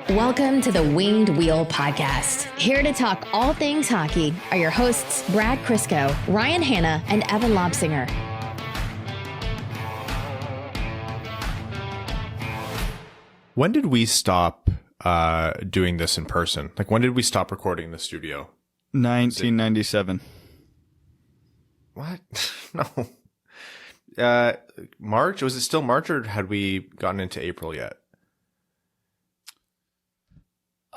Welcome to the Winged Wheel Podcast. Here to talk all things hockey are your hosts, Brad Crisco, Ryan Hanna, and Evan Lobsinger. When did we stop doing this in person? Like, when did we stop recording in the studio? 1997. What? No. March? Was it still March, or had we gotten into April yet?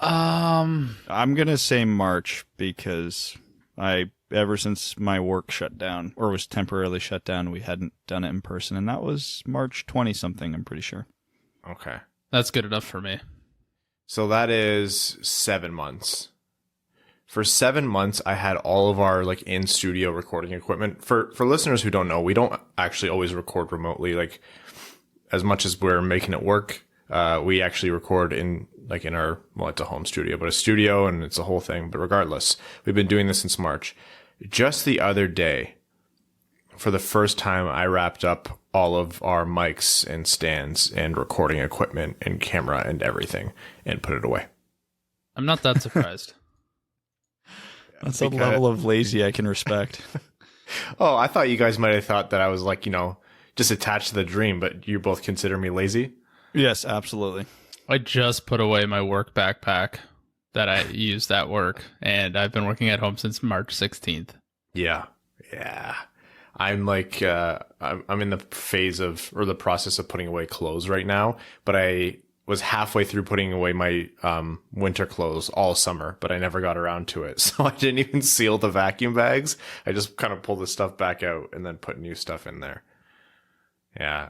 I'm gonna say March because ever since my work shut down or was temporarily shut down, we hadn't done it in person, and that was March 20 something. I'm pretty sure. Okay, that's good enough for me. So that is 7 months. For 7 months, I had all of our like in studio recording equipment. For listeners who don't know, we don't actually always record remotely. Like, as much as we're making it work, we actually record in our, well, it's a home studio, but a studio, and it's a whole thing. But regardless, we've been doing this since March. Just the other day, for the first time, I wrapped up all of our mics and stands and recording equipment and camera and everything and put it away. I'm not that surprised. That's a level of lazy I can respect. Oh, I thought you guys might have thought that I was like, just attached to the dream, but you both consider me lazy? Yes, absolutely. I just put away my work backpack that I used at work, and I've been working at home since March 16th. Yeah. I'm like, I'm in the phase of, or the process of putting away clothes right now, but I was halfway through putting away my winter clothes all summer, but I never got around to it. So I didn't even seal the vacuum bags. I just kind of pulled the stuff back out and then put new stuff in there. Yeah.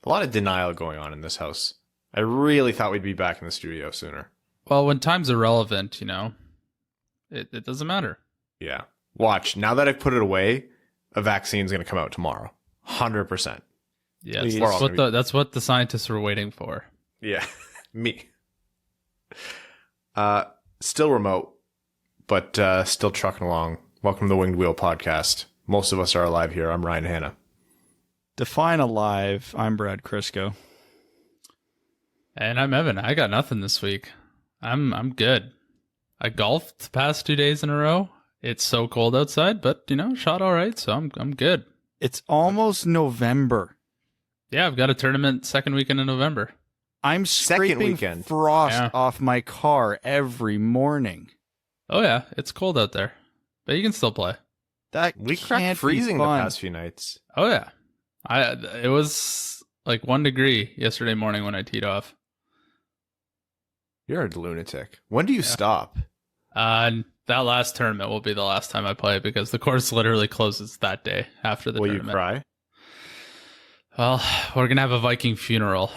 A lot of denial going on in this house. I really thought we'd be back in the studio sooner. Well, when time's irrelevant, it doesn't matter. Yeah. Watch. Now that I've put it away, a vaccine's going to come out tomorrow. 100%. Yeah, that's what the scientists were waiting for. Yeah. Me. Still remote, but still trucking along. Welcome to the Winged Wheel Podcast. Most of us are alive here. I'm Ryan Hanna. Define alive. I'm Brad Crisco. And I'm Evan. I got nothing this week. I'm good. I golfed the past 2 days in a row. It's so cold outside, but shot all right, so I'm good. It's almost November. Yeah, I've got a tournament second weekend in November. I'm scraping frost off my car every morning. Oh yeah, it's cold out there, but you can still play. We cracked freezing the past few nights. Oh yeah, it was like 1 degree yesterday morning when I teed off. You're a lunatic. When do you stop? That last tournament will be the last time I play because the course literally closes that day after the tournament. Will you cry? Well, we're going to have a Viking funeral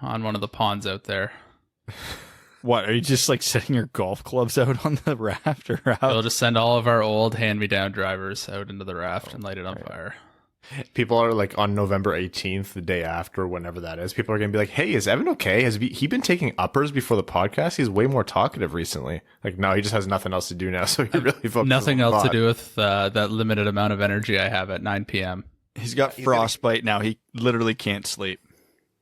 on one of the ponds out there. What, are you just like setting your golf clubs out on the raft or out? We'll just send all of our old hand-me-down drivers out into the raft and light it on fire. People are like, on November 18th, the day after, whenever that is, people are going to be like, hey, is Evan okay? Has he been taking uppers before the podcast? He's way more talkative recently. Like, no, he just has nothing else to do now, so he really focuses nothing on else the to do with that limited amount of energy I have at 9 p.m. He's got frostbite now. He literally can't sleep.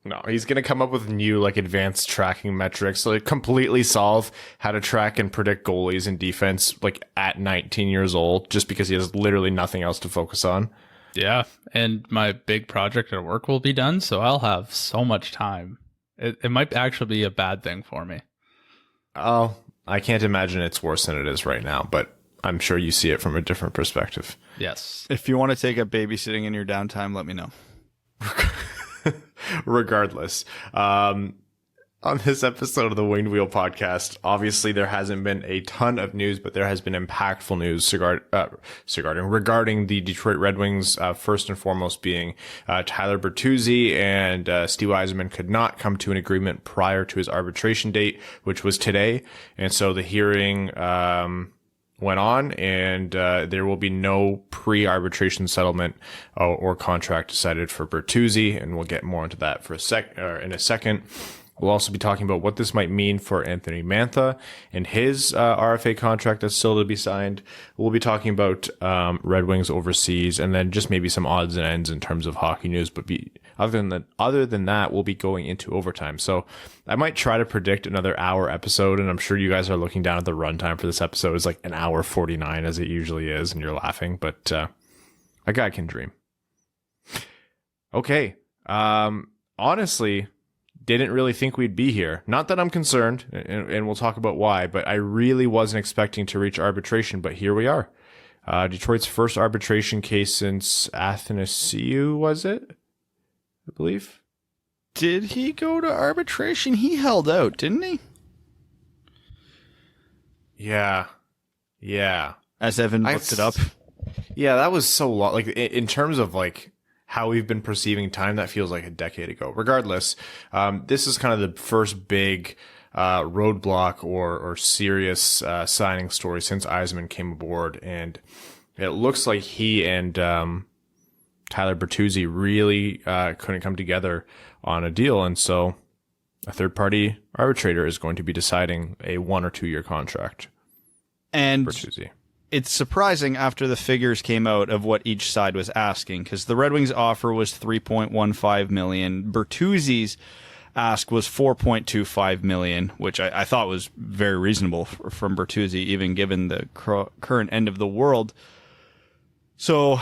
No, he's going to come up with new, like, advanced tracking metrics, like, completely solve how to track and predict goalies and defense, like, at 19 years old, just because he has literally nothing else to focus on. Yeah, and my big project at work will be done, so I'll have so much time. It might actually be a bad thing for me. Oh, I can't imagine it's worse than it is right now, but I'm sure you see it from a different perspective. Yes. If you want to take up babysitting in your downtime, let me know. Regardless, on this episode of the Winged Wheel Podcast, obviously there hasn't been a ton of news, but there has been impactful news regarding the Detroit Red Wings, first and foremost being Tyler Bertuzzi and Steve Yzerman could not come to an agreement prior to his arbitration date, which was today. And so the hearing went on, and there will be no pre-arbitration settlement or contract decided for Bertuzzi, and we'll get more into that in a second. We'll also be talking about what this might mean for Anthony Mantha and his RFA contract that's still to be signed. We'll be talking about Red Wings overseas, and then just maybe some odds and ends in terms of hockey news. But other than that, we'll be going into overtime. So I might try to predict another hour episode, and I'm sure you guys are looking down at the runtime for this episode. It's like an hour 49 as it usually is, and you're laughing. But a guy can dream. Okay. Honestly, didn't really think we'd be here. Not that I'm concerned, and we'll talk about why, but I really wasn't expecting to reach arbitration, but here we are. Detroit's first arbitration case since Athanasiou, was it? I believe. Did he go to arbitration? He held out, didn't he? Yeah. As Evan looked it up. Yeah, that was so long. Like, in terms of, like, how we've been perceiving time, that feels like a decade ago. Regardless, this is kind of the first big roadblock or serious signing story since Yzerman came aboard, and it looks like he and Tyler Bertuzzi really couldn't come together on a deal, and so a third-party arbitrator is going to be deciding a 1 or 2 year contract. And Bertuzzi. It's surprising after the figures came out of what each side was asking, because the Red Wings' offer was $3.15 million. Bertuzzi's ask was $4.25 million, which I thought was very reasonable from Bertuzzi, even given the current end of the world. So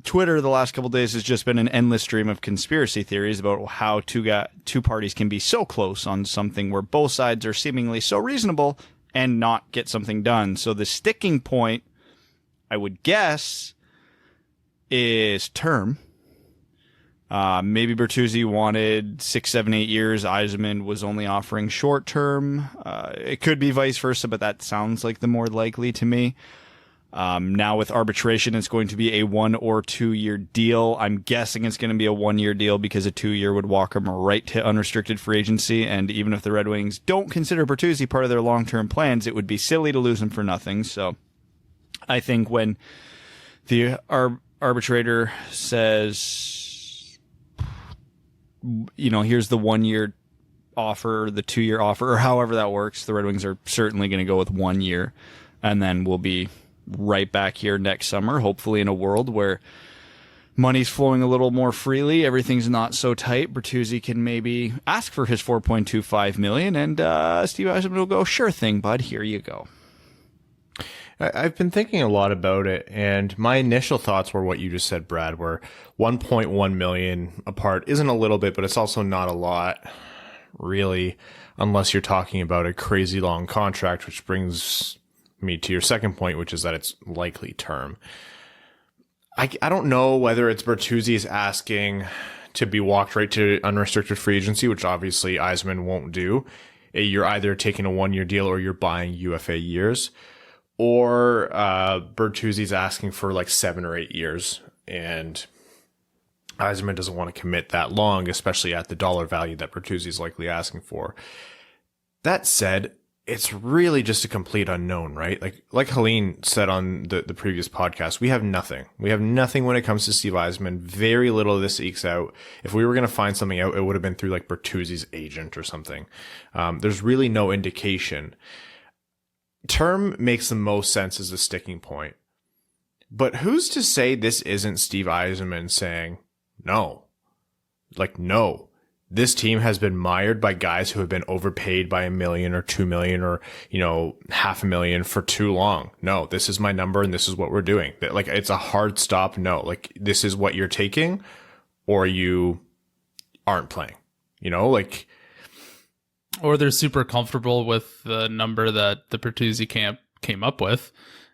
Twitter the last couple of days has just been an endless stream of conspiracy theories about how two parties can be so close on something where both sides are seemingly so reasonable and not get something done. So the sticking point, I would guess, is term. Maybe Bertuzzi wanted 6, 7, 8 years. Yzerman was only offering short term. It could be vice versa, but that sounds like the more likely to me. Now with arbitration, it's going to be a 1 or 2 year deal. I'm guessing it's going to be a 1 year deal because a 2 year would walk him right to unrestricted free agency. And even if the Red Wings don't consider Bertuzzi part of their long-term plans, it would be silly to lose him for nothing. So I think when the arbitrator says, here's the 1 year offer, the 2 year offer, or however that works, the Red Wings are certainly going to go with 1 year, and then we'll be right back here next summer, hopefully in a world where money's flowing a little more freely, everything's not so tight. Bertuzzi can maybe ask for his $4.25 million, and Steve Yzerman will go, sure thing, bud, here you go. I've been thinking a lot about it, and my initial thoughts were what you just said, Brad, where 1.1 million apart isn't a little bit, but it's also not a lot, really, unless you're talking about a crazy long contract, which brings me to your second point, which is that it's likely term. I don't know whether it's Bertuzzi's asking to be walked right to unrestricted free agency, which obviously Yzerman won't do. You're either taking a 1 year deal or you're buying UFA years, or Bertuzzi's asking for like 7 or 8 years, and Yzerman doesn't want to commit that long, especially at the dollar value that Bertuzzi's likely asking for. That said, it's really just a complete unknown, right? Like Helene said on the previous podcast, we have nothing. We have nothing when it comes to Steve Yzerman. Very little of this ekes out. If we were going to find something out, it would have been through like Bertuzzi's agent or something. There's really no indication. Term makes the most sense as a sticking point. But who's to say this isn't Steve Yzerman saying, no. Like, no. This team has been mired by guys who have been overpaid by $1 million or $2 million or, $500,000 for too long. No, this is my number and this is what we're doing. Like, it's a hard stop. No, like, this is what you're taking or you aren't playing, or they're super comfortable with the number that the Bertuzzi camp came up with,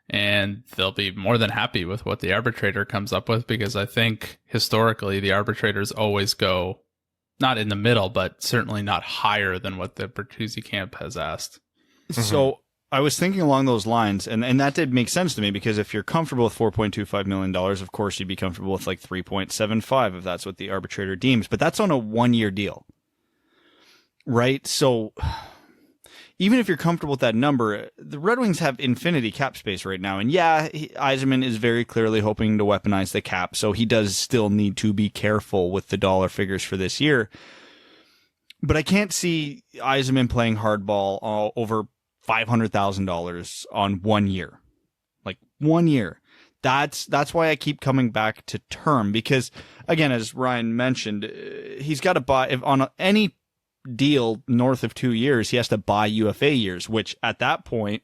and they'll be more than happy with what the arbitrator comes up with, because I think historically the arbitrators always go not in the middle, but certainly not higher than what the Bertuzzi camp has asked. So I was thinking along those lines, and that did make sense to me, because if you're comfortable with $4.25 million, of course you'd be comfortable with like 3.75 if that's what the arbitrator deems, but that's on a 1 year deal. Right? So even if you're comfortable with that number, the Red Wings have infinity cap space right now. And yeah, Yzerman is very clearly hoping to weaponize the cap, so he does still need to be careful with the dollar figures for this year. But I can't see Yzerman playing hardball over $500,000 on 1 year. Like 1 year. That's why I keep coming back to term, because again, as Ryan mentioned, he's got to buy any deal north of 2 years, he has to buy UFA years, which at that point,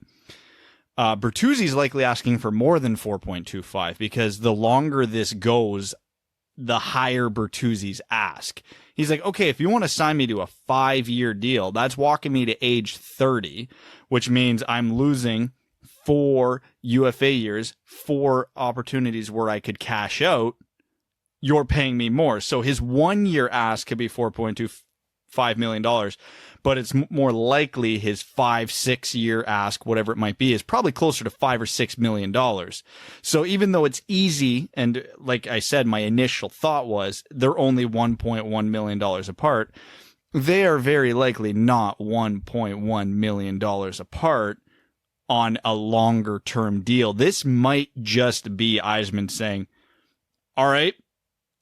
Bertuzzi's likely asking for more than 4.25, because the longer this goes, the higher Bertuzzi's ask. He's like, okay, if you want to sign me to a 5-year deal, that's walking me to age 30, which means I'm losing 4 UFA years, 4 opportunities where I could cash out. You're paying me more. So his 1 year ask could be $4.25 million, but it's more likely his 5-6 year ask, whatever it might be, is probably closer to $5 or $6 million. So even though it's easy, and like I said, my initial thought was they're only $1.1 million apart, they are very likely not $1.1 million apart on a longer term deal. This might just be Yzerman saying, all right,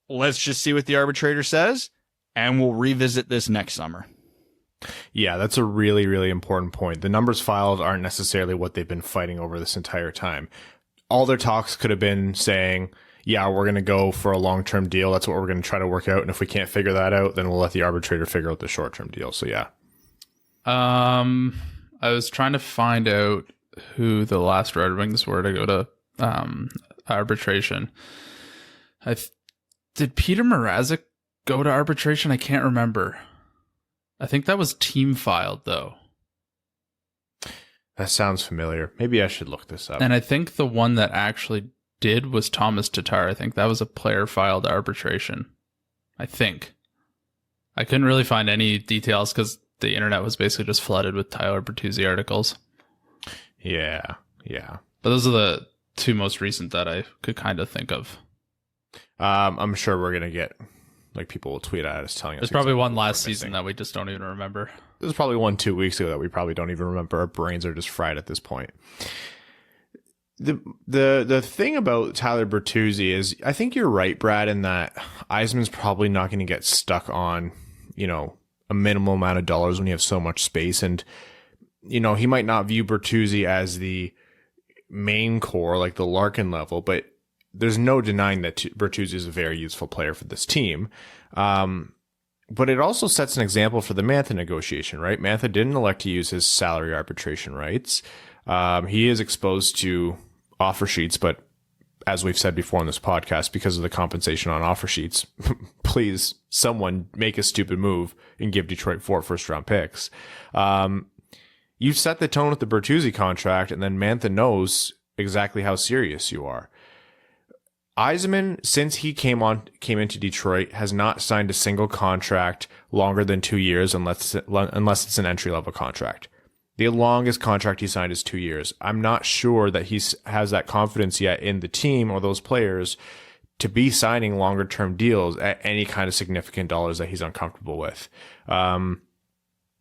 let's just see what the arbitrator says, and we'll revisit this next summer. Yeah, that's a really, really important point. The numbers filed aren't necessarily what they've been fighting over this entire time. All their talks could have been saying, yeah, we're going to go for a long-term deal. That's what we're going to try to work out. And if we can't figure that out, then we'll let the arbitrator figure out the short-term deal. So, yeah. I was trying to find out who the last Red Wings were to go to arbitration. Did Peter Mrazek go to arbitration? I can't remember. I think that was team filed, though. That sounds familiar. Maybe I should look this up. And I think the one that actually did was Thomas Tatar. I think that was a player filed arbitration. I think. I couldn't really find any details because the internet was basically just flooded with Tyler Bertuzzi articles. Yeah. But those are the 2 most recent that I could kind of think of. I'm sure we're going to get, like, people will tweet at us telling us. There's probably one last season that we just don't even remember. There's probably 1 2 weeks ago that we probably don't even remember. Our brains are just fried at this point. The thing about Tyler Bertuzzi is, I think you're right, Brad, in that Yzerman's probably not going to get stuck on, a minimal amount of dollars when you have so much space. And, he might not view Bertuzzi as the main core, like the Larkin level, but there's no denying that Bertuzzi is a very useful player for this team. But it also sets an example for the Mantha negotiation, right? Mantha didn't elect to use his salary arbitration rights. He is exposed to offer sheets, but as we've said before on this podcast, because of the compensation on offer sheets, please, someone make a stupid move and give Detroit 4 first-round picks. You've set the tone with the Bertuzzi contract, and then Mantha knows exactly how serious you are. Yzerman, since he came into Detroit, has not signed a single contract longer than 2 years unless it's an entry-level contract. The longest contract he signed is 2 years. I'm not sure that he has that confidence yet in the team or those players to be signing longer-term deals at any kind of significant dollars that he's uncomfortable with.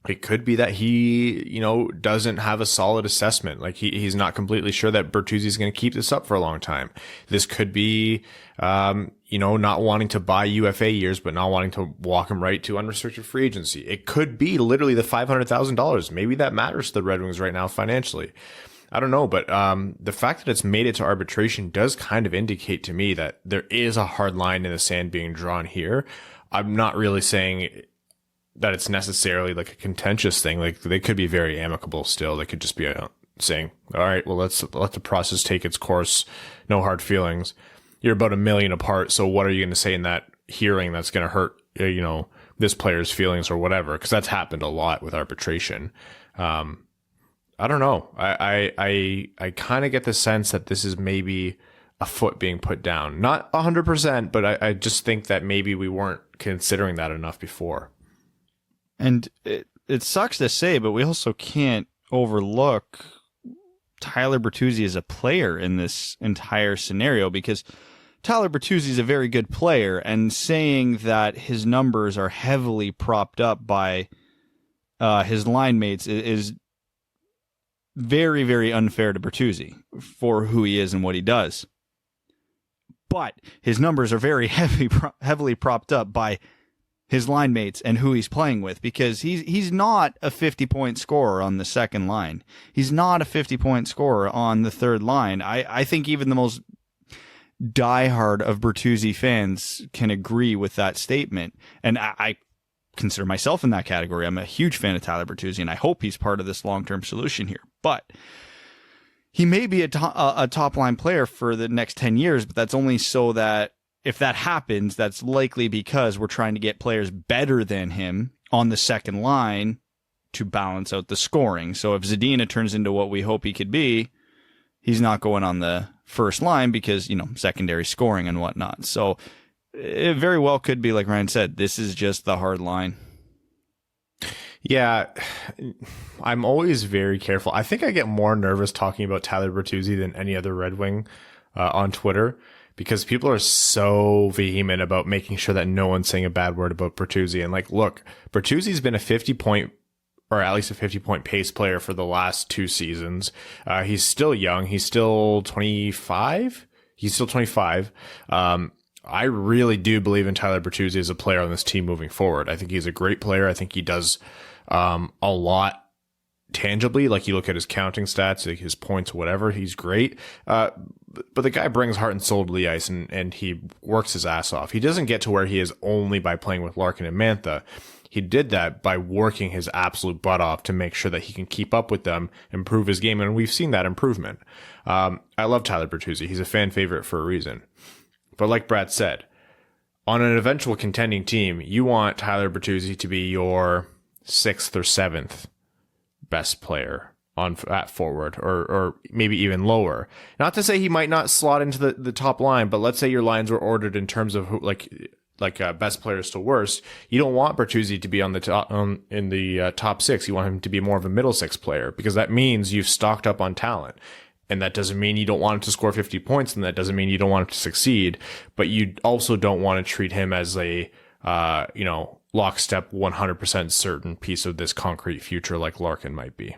It could be that he, doesn't have a solid assessment. Like he's not completely sure that Bertuzzi is going to keep this up for a long time. This could be, not wanting to buy UFA years, but not wanting to walk him right to unrestricted free agency. It could be literally the $500,000. Maybe that matters to the Red Wings right now financially. I don't know, but the fact that it's made it to arbitration does kind of indicate to me that there is a hard line in the sand being drawn here. I'm not really saying that it's necessarily like a contentious thing. Like they could be very amicable still. They could just be saying, all right, well, let's let the process take its course. No hard feelings. You're about $1 million apart. So what are you going to say in that hearing that's going to hurt, this player's feelings or whatever? Cause that's happened a lot with arbitration. I don't know. I kind of get the sense that this is maybe a foot being put down, not 100%, but I just think that maybe we weren't considering that enough before. And it sucks to say, but we also can't overlook Tyler Bertuzzi as a player in this entire scenario, because Tyler Bertuzzi is a very good player, and saying that his numbers are heavily propped up by his line mates is very, very unfair to Bertuzzi for who he is and what he does. But his numbers are very heavily propped up by his line mates and who he's playing with, because he's not a 50-point scorer on the second line. He's not a 50-point scorer on the third line. I think even the most diehard of Bertuzzi fans can agree with that statement. And I consider myself in that category. I'm a huge fan of Tyler Bertuzzi, and I hope he's part of this long-term solution here. But he may be a top-line player for the next 10 years, but that's only so that if that happens, that's likely because we're trying to get players better than him on the second line to balance out the scoring. So if Zadina turns into what we hope he could be, he's not going on the first line because, secondary scoring and whatnot. So it very well could be, like Ryan said, this is just the hard line. Yeah, I'm always very careful. I think I get more nervous talking about Tyler Bertuzzi than any other Red Wing on Twitter, because people are so vehement about making sure that no one's saying a bad word about Bertuzzi. And look, Bertuzzi's been a 50-point or at least a 50-point pace player for the last 2 seasons. He's still young. He's still 25. I really do believe in Tyler Bertuzzi as a player on this team moving forward. I think he's a great player. I think he does a lot tangibly. You look at his counting stats, his points, whatever, he's great. But the guy brings heart and soul to the ice, and he works his ass off. He doesn't get to where he is only by playing with Larkin and Mantha. He did that by working his absolute butt off to make sure that he can keep up with them, improve his game, and we've seen that improvement. I love Tyler Bertuzzi. He's a fan favorite for a reason. But like Brad said, on an eventual contending team, you want Tyler Bertuzzi to be your 6th or 7th best player at forward, or maybe even lower. Not to say he might not slot into the top line, but let's say your lines were ordered in terms of who, best players to worst. You don't want Bertuzzi to be on the top in the top 6. You want him to be more of a middle 6 player, because that means you've stocked up on talent. And that doesn't mean you don't want him to score 50 points, and that doesn't mean you don't want him to succeed, but you also don't want to treat him as a, lockstep 100% certain piece of this concrete future like Larkin might be.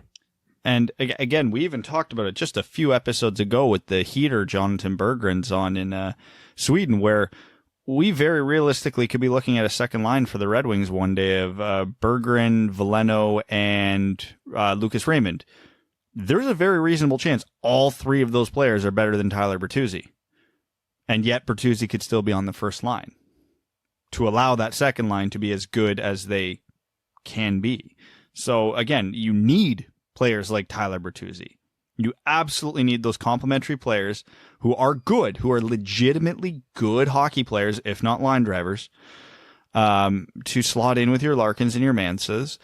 And again, we even talked about it just a few episodes ago with the heater Jonatan Berggren's on in Sweden, where we very realistically could be looking at a second line for the Red Wings one day of Berggren, Veleno, and Lucas Raymond. There's a very reasonable chance all 3 of those players are better than Tyler Bertuzzi. And yet Bertuzzi could still be on the first line to allow that second line to be as good as they can be. So again, you need players like Tyler Bertuzzi. You absolutely need those complementary players who are good, who are legitimately good hockey players, if not line drivers, to slot in with your Larkins and your Manthas.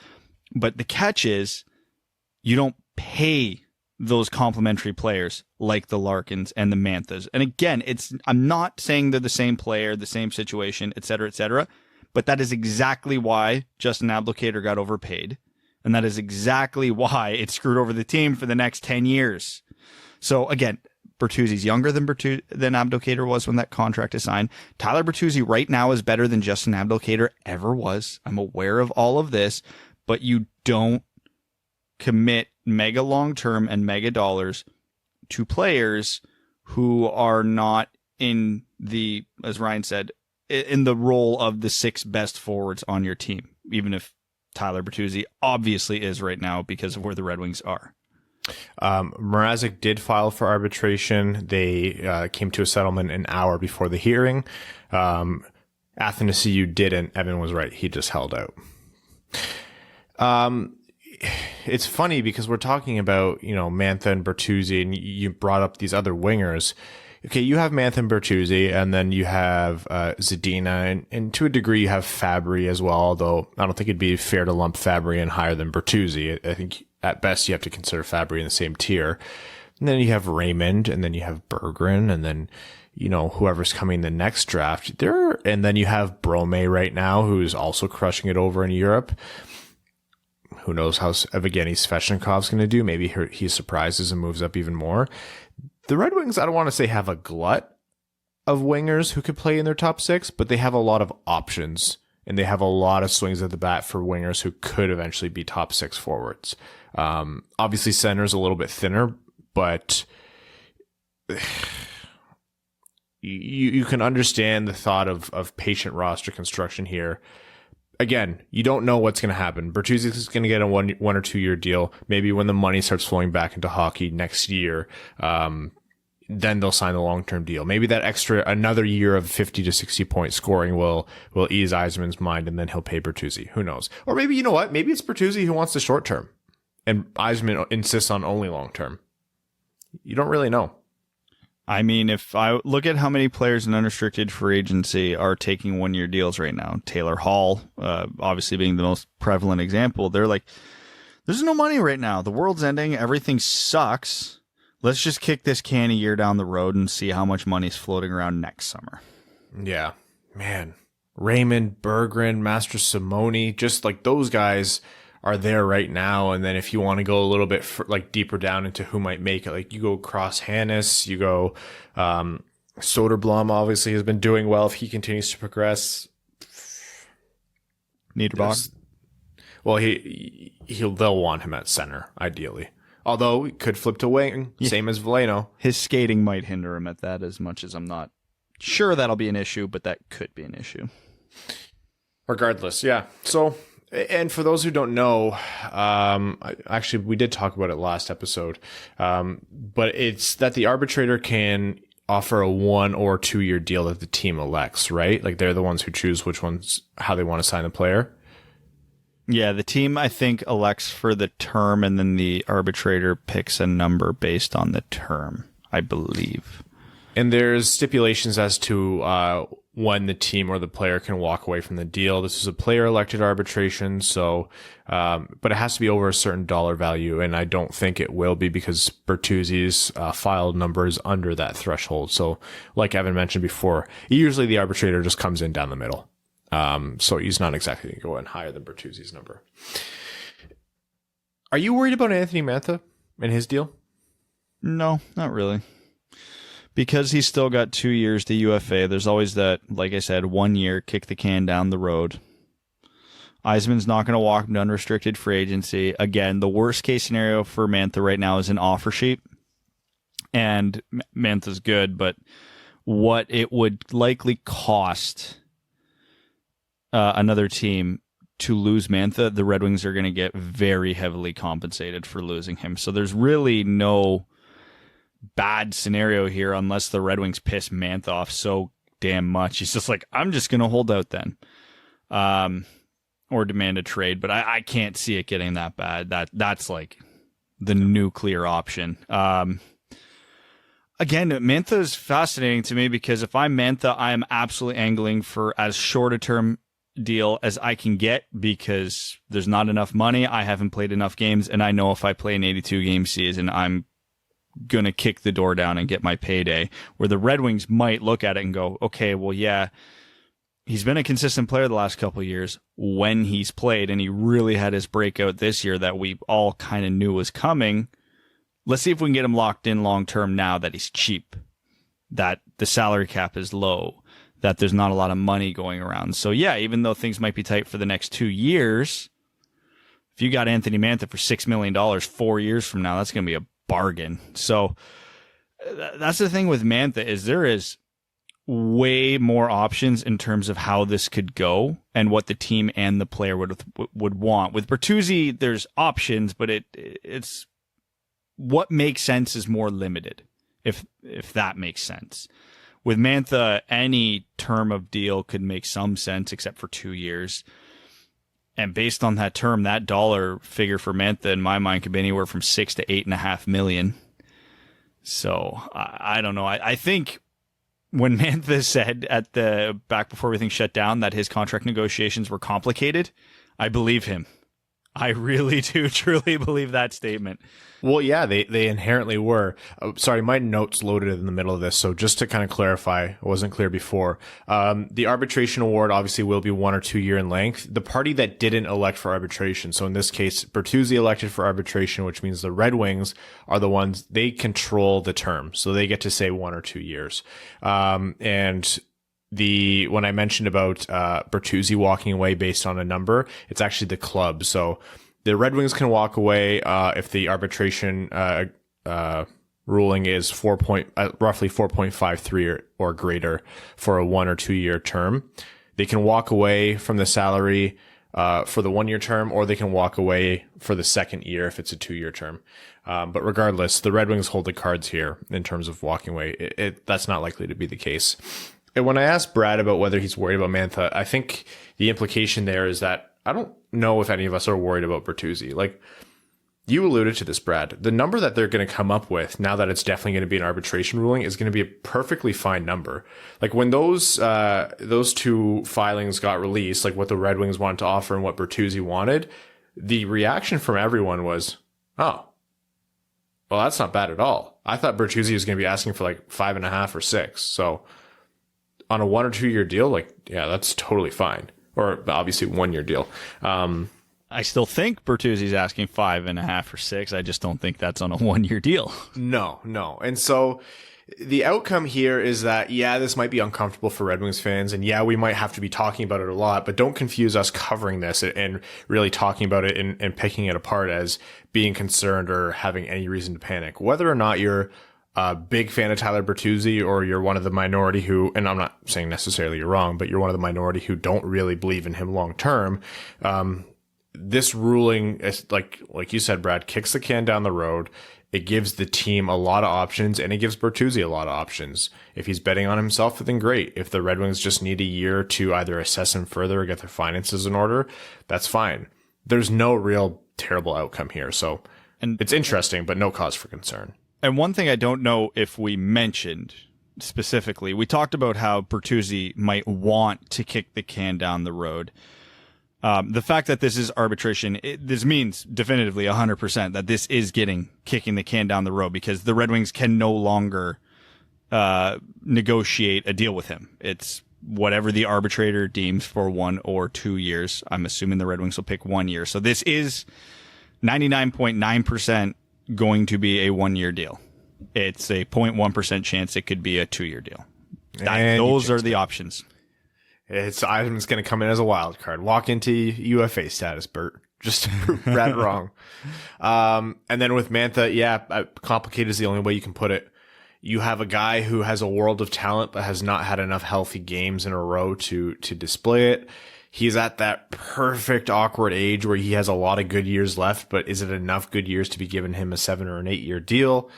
But the catch is, you don't pay those complementary players like the Larkins and the Manthas. And again, I'm not saying they're the same player, the same situation, et cetera, but that is exactly why Justin Abdelkader got overpaid. And that is exactly why it screwed over the team for the next 10 years. So again, Bertuzzi's younger than Abdelkader was when that contract is signed. Tyler Bertuzzi right now is better than Justin Abdelkader ever was. I'm aware of all of this, but you don't commit mega long-term and mega dollars to players who are not in the, as Ryan said, in the role of the 6 best forwards on your team, even if Tyler Bertuzzi obviously is right now because of where the Red Wings are. Mrazek did file for arbitration. They came to a settlement an hour before the hearing. Athanasiou didn't. Evan was right. He just held out. It's funny because we're talking about, Mantha and Bertuzzi, and you brought up these other wingers. Okay, you have Mantha and Bertuzzi, and then you have Zadina, and to a degree you have Fabry as well, although I don't think it'd be fair to lump Fabry in higher than Bertuzzi. I think at best you have to consider Fabry in the same tier. And then you have Raymond, and then you have Berggren, and then, whoever's coming the next draft. And then you have Brome right now, who's also crushing it over in Europe. Who knows how Evgeny Svechnikov's going to do? Maybe he surprises and moves up even more. The Red Wings, I don't want to say have a glut of wingers who could play in their top 6, but they have a lot of options, and they have a lot of swings at the bat for wingers who could eventually be top 6 forwards. Obviously, center's a little bit thinner, but you can understand the thought of patient roster construction here. again, you don't know what's going to happen. Bertuzzi is going to get a one or 2 year deal. Maybe when the money starts flowing back into hockey next year, then they'll sign the long-term deal. Maybe that another year of 50 to 60 point scoring will ease Yzerman's mind, and then he'll pay Bertuzzi. Who knows? Or maybe, you know what? Maybe it's Bertuzzi who wants the short term and Yzerman insists on only long term. You don't really know. I mean, if I look at how many players in unrestricted free agency are taking 1 year deals right now, Taylor Hall, obviously being the most prevalent example, they're like, there's no money right now. The world's ending. Everything sucks. Let's just kick this can a year down the road and see how much money's floating around next summer. Yeah, man. Raymond, Berggren, Master Simone, just like those guys are there right now. And then if you want to go a little bit deeper down into who might make it, like you go Cross Hannes, you go Soderblom obviously has been doing well if he continues to progress. Niederbach. Well, they'll want him at center, ideally. Although he could flip to wing, same as Veleno. His skating might hinder him at that as much as I'm not sure that'll be an issue, but that could be an issue. Regardless, yeah. So, and for those who don't know, actually, we did talk about it last episode, but it's that the arbitrator can offer a 1 or 2 year deal that the team elects, right? Like they're the ones who choose how they want to sign the player. Yeah, the team, I think, elects for the term, and then the arbitrator picks a number based on the term, I believe. And there's stipulations as to when the team or the player can walk away from the deal. This is a player-elected arbitration, so but it has to be over a certain dollar value, and I don't think it will be because Bertuzzi's filed number is under that threshold. So like Evan mentioned before, usually the arbitrator just comes in down the middle. So he's not exactly going to go in higher than Bertuzzi's number. Are you worried about Anthony Mantha and his deal? No, not really. Because he's still got 2 years to UFA, there's always that, like I said, 1 year, kick the can down the road. Yzerman's not going to walk into unrestricted free agency. Again, the worst case scenario for Mantha right now is an offer sheet. And Mantha's good, but what it would likely cost another team to lose Mantha, the Red Wings are going to get very heavily compensated for losing him. So there's really no bad scenario here unless the Red Wings piss Mantha off so damn much. He's just like, I'm just going to hold out then. Or demand a trade, but I can't see it getting that bad. That's like the nuclear option. Again, Mantha is fascinating to me because if I'm Mantha, I am absolutely angling for as short a term deal as I can get because there's not enough money. I haven't played enough games, and I know if I play an 82 game season, I'm going to kick the door down and get my payday. Where the Red Wings might look at it and go, okay, well, yeah, he's been a consistent player the last couple of years when he's played, and he really had his breakout this year that we all kind of knew was coming. Let's see if we can get him locked in long term now that he's cheap, that the salary cap is low, that there's not a lot of money going around. So yeah, even though things might be tight for the next 2 years, if you got Anthony Mantha for $6 million 4 years from now, that's going to be a bargain. So that's the thing with Mantha is there is way more options in terms of how this could go and what the team and the player would want. With Bertuzzi, there's options, but it's what makes sense is more limited, if that makes sense. With Mantha, any term of deal could make some sense except for 2 years. And based on that term, that dollar figure for Mantha in my mind could be anywhere from 6 to 8.5 million. So I don't know. I think when Mantha said back before everything shut down that his contract negotiations were complicated, I believe him. I really do truly believe that statement. Well, yeah, they inherently were. Sorry, my notes loaded in the middle of this. So just to kind of clarify, it wasn't clear before. The arbitration award obviously will be 1 or 2 year in length. The party that didn't elect for arbitration, so in this case, Bertuzzi elected for arbitration, which means the Red Wings are the ones, they control the term. So they get to say 1 or 2 years. And when I mentioned about Bertuzzi walking away based on a number, it's actually the club. So the Red Wings can walk away if the arbitration ruling is roughly 4.53 or greater for a 1 or 2 year term. They can walk away from the salary for the 1 year term, or they can walk away for the second year if it's a 2 year term. But regardless, the Red Wings hold the cards here in terms of walking away. That's not likely to be the case. And when I asked Brad about whether he's worried about Mantha, I think the implication there is that I don't know if any of us are worried about Bertuzzi. Like, you alluded to this, Brad. The number that they're going to come up with now that it's definitely going to be an arbitration ruling is going to be a perfectly fine number. Like, when those two filings got released, like what the Red Wings wanted to offer and what Bertuzzi wanted, the reaction from everyone was, oh, well, that's not bad at all. I thought Bertuzzi was going to be asking for like 5.5 or 6. So on a 1 or 2 year deal, like, yeah, that's totally fine. Or obviously 1 year deal. I still think Bertuzzi's asking 5.5 or 6. I just don't think that's on a 1 year deal. No. And so the outcome here is that, yeah, this might be uncomfortable for Red Wings fans. And yeah, we might have to be talking about it a lot, but don't confuse us covering this and really talking about it and picking it apart as being concerned or having any reason to panic. Whether or not you're a big fan of Tyler Bertuzzi, or you're one of the minority who, and I'm not saying necessarily you're wrong, but you're one of the minority who don't really believe in him long term, this ruling, is like you said, Brad, kicks the can down the road. It gives the team a lot of options, and it gives Bertuzzi a lot of options. If he's betting on himself, then great. If the Red Wings just need a year to either assess him further or get their finances in order, that's fine. There's no real terrible outcome here. So it's interesting, but no cause for concern. And one thing I don't know if we mentioned specifically, we talked about how Bertuzzi might want to kick the can down the road. The fact that this is arbitration, this means definitively 100% that this is kicking the can down the road, because the Red Wings can no longer negotiate a deal with him. It's whatever the arbitrator deems for 1 or 2 years. I'm assuming the Red Wings will pick 1 year. So this is 99.9% going to be a 1 year deal. It's a 0.1% chance it could be a 2 year deal. Those are the options. Item's going to come in as a wild card. Walk into UFA status, Bert. Just to prove Brad wrong. And then with Mantha, yeah, complicated is the only way you can put it. You have a guy who has a world of talent, but has not had enough healthy games in a row to display it. He's at that perfect awkward age where he has a lot of good years left, but is it enough good years to be giving him a 7 or an 8 year deal?